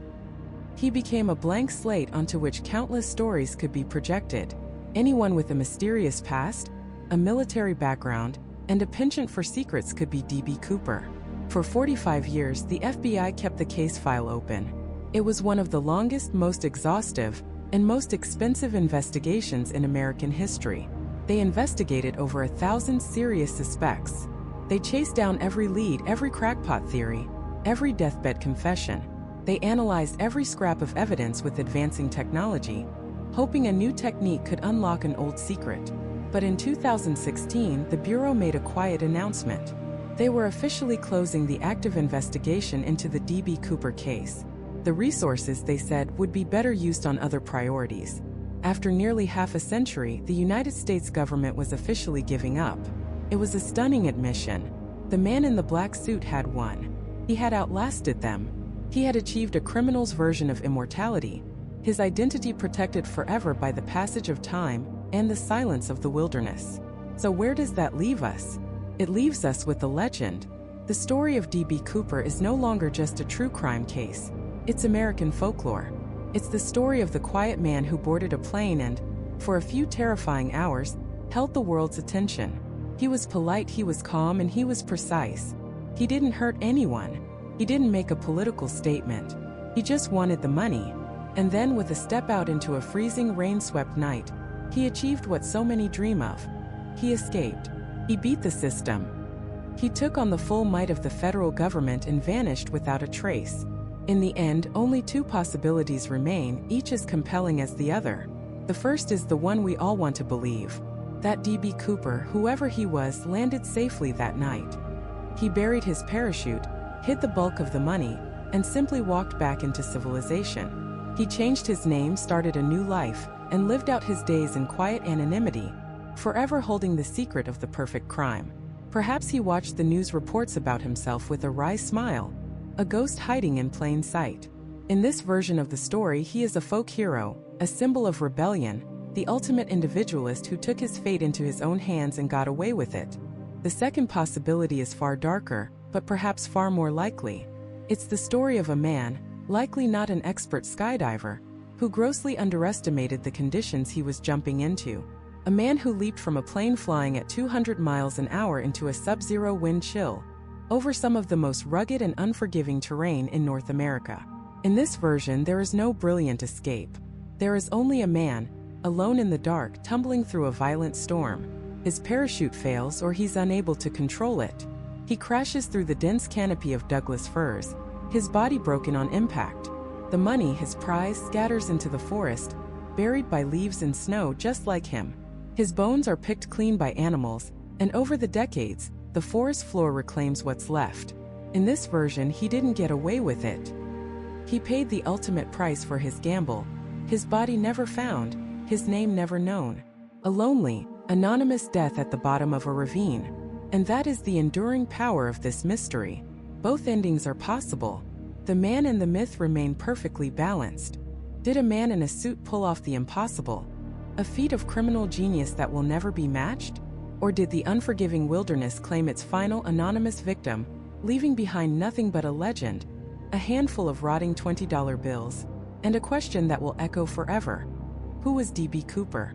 He became a blank slate onto which countless stories could be projected. Anyone with a mysterious past, a military background, and a penchant for secrets could be D.B. Cooper. For 45 years, the FBI kept the case file open. It was one of the longest, most exhaustive, and most expensive investigations in American history. They investigated over 1,000 serious suspects. They chased down every lead, every crackpot theory, every deathbed confession. They analyzed every scrap of evidence with advancing technology, hoping a new technique could unlock an old secret. But in 2016, the Bureau made a quiet announcement. They were officially closing the active investigation into the D.B. Cooper case. The resources, they said, would be better used on other priorities. After nearly half a century, the United States government was officially giving up. It was a stunning admission. The man in the black suit had won. He had outlasted them. He had achieved a criminal's version of immortality, his identity protected forever by the passage of time and the silence of the wilderness. So where does that leave us? It leaves us with the legend. The story of D.B. Cooper is no longer just a true crime case. It's American folklore. It's the story of the quiet man who boarded a plane and, for a few terrifying hours, held the world's attention. He was polite, he was calm, and he was precise. He didn't hurt anyone. He didn't make a political statement. He just wanted the money. And then, with a step out into a freezing, rain-swept night, he achieved what so many dream of. He escaped. He beat the system. He took on the full might of the federal government and vanished without a trace. In the end, only two possibilities remain, each as compelling as the other. The first is the one we all want to believe. That D.B. Cooper, whoever he was, landed safely that night. He buried his parachute, hid the bulk of the money, and simply walked back into civilization. He changed his name, started a new life, and lived out his days in quiet anonymity, forever holding the secret of the perfect crime. Perhaps he watched the news reports about himself with a wry smile, a ghost hiding in plain sight. In this version of the story, he is a folk hero, a symbol of rebellion, the ultimate individualist who took his fate into his own hands and got away with it. The second possibility is far darker, but perhaps far more likely. It's the story of a man, likely not an expert skydiver, who grossly underestimated the conditions he was jumping into. A man who leaped from a plane flying at 200 miles an hour into a sub-zero wind chill, over some of the most rugged and unforgiving terrain in North America. In this version, there is no brilliant escape. There is only a man, alone in the dark, tumbling through a violent storm. His parachute fails or he's unable to control it. He crashes through the dense canopy of Douglas firs, his body broken on impact. The money, his prize, scatters into the forest, buried by leaves and snow just like him. His bones are picked clean by animals, and over the decades, the forest floor reclaims what's left. In this version, he didn't get away with it. He paid the ultimate price for his gamble. His body never found, his name never known. A lonely, anonymous death at the bottom of a ravine. And that is the enduring power of this mystery. Both endings are possible. The man and the myth remain perfectly balanced. Did a man in a suit pull off the impossible? A feat of criminal genius that will never be matched? Or did the unforgiving wilderness claim its final anonymous victim, leaving behind nothing but a legend, a handful of rotting $20 bills, and a question that will echo forever? Who was D.B. Cooper?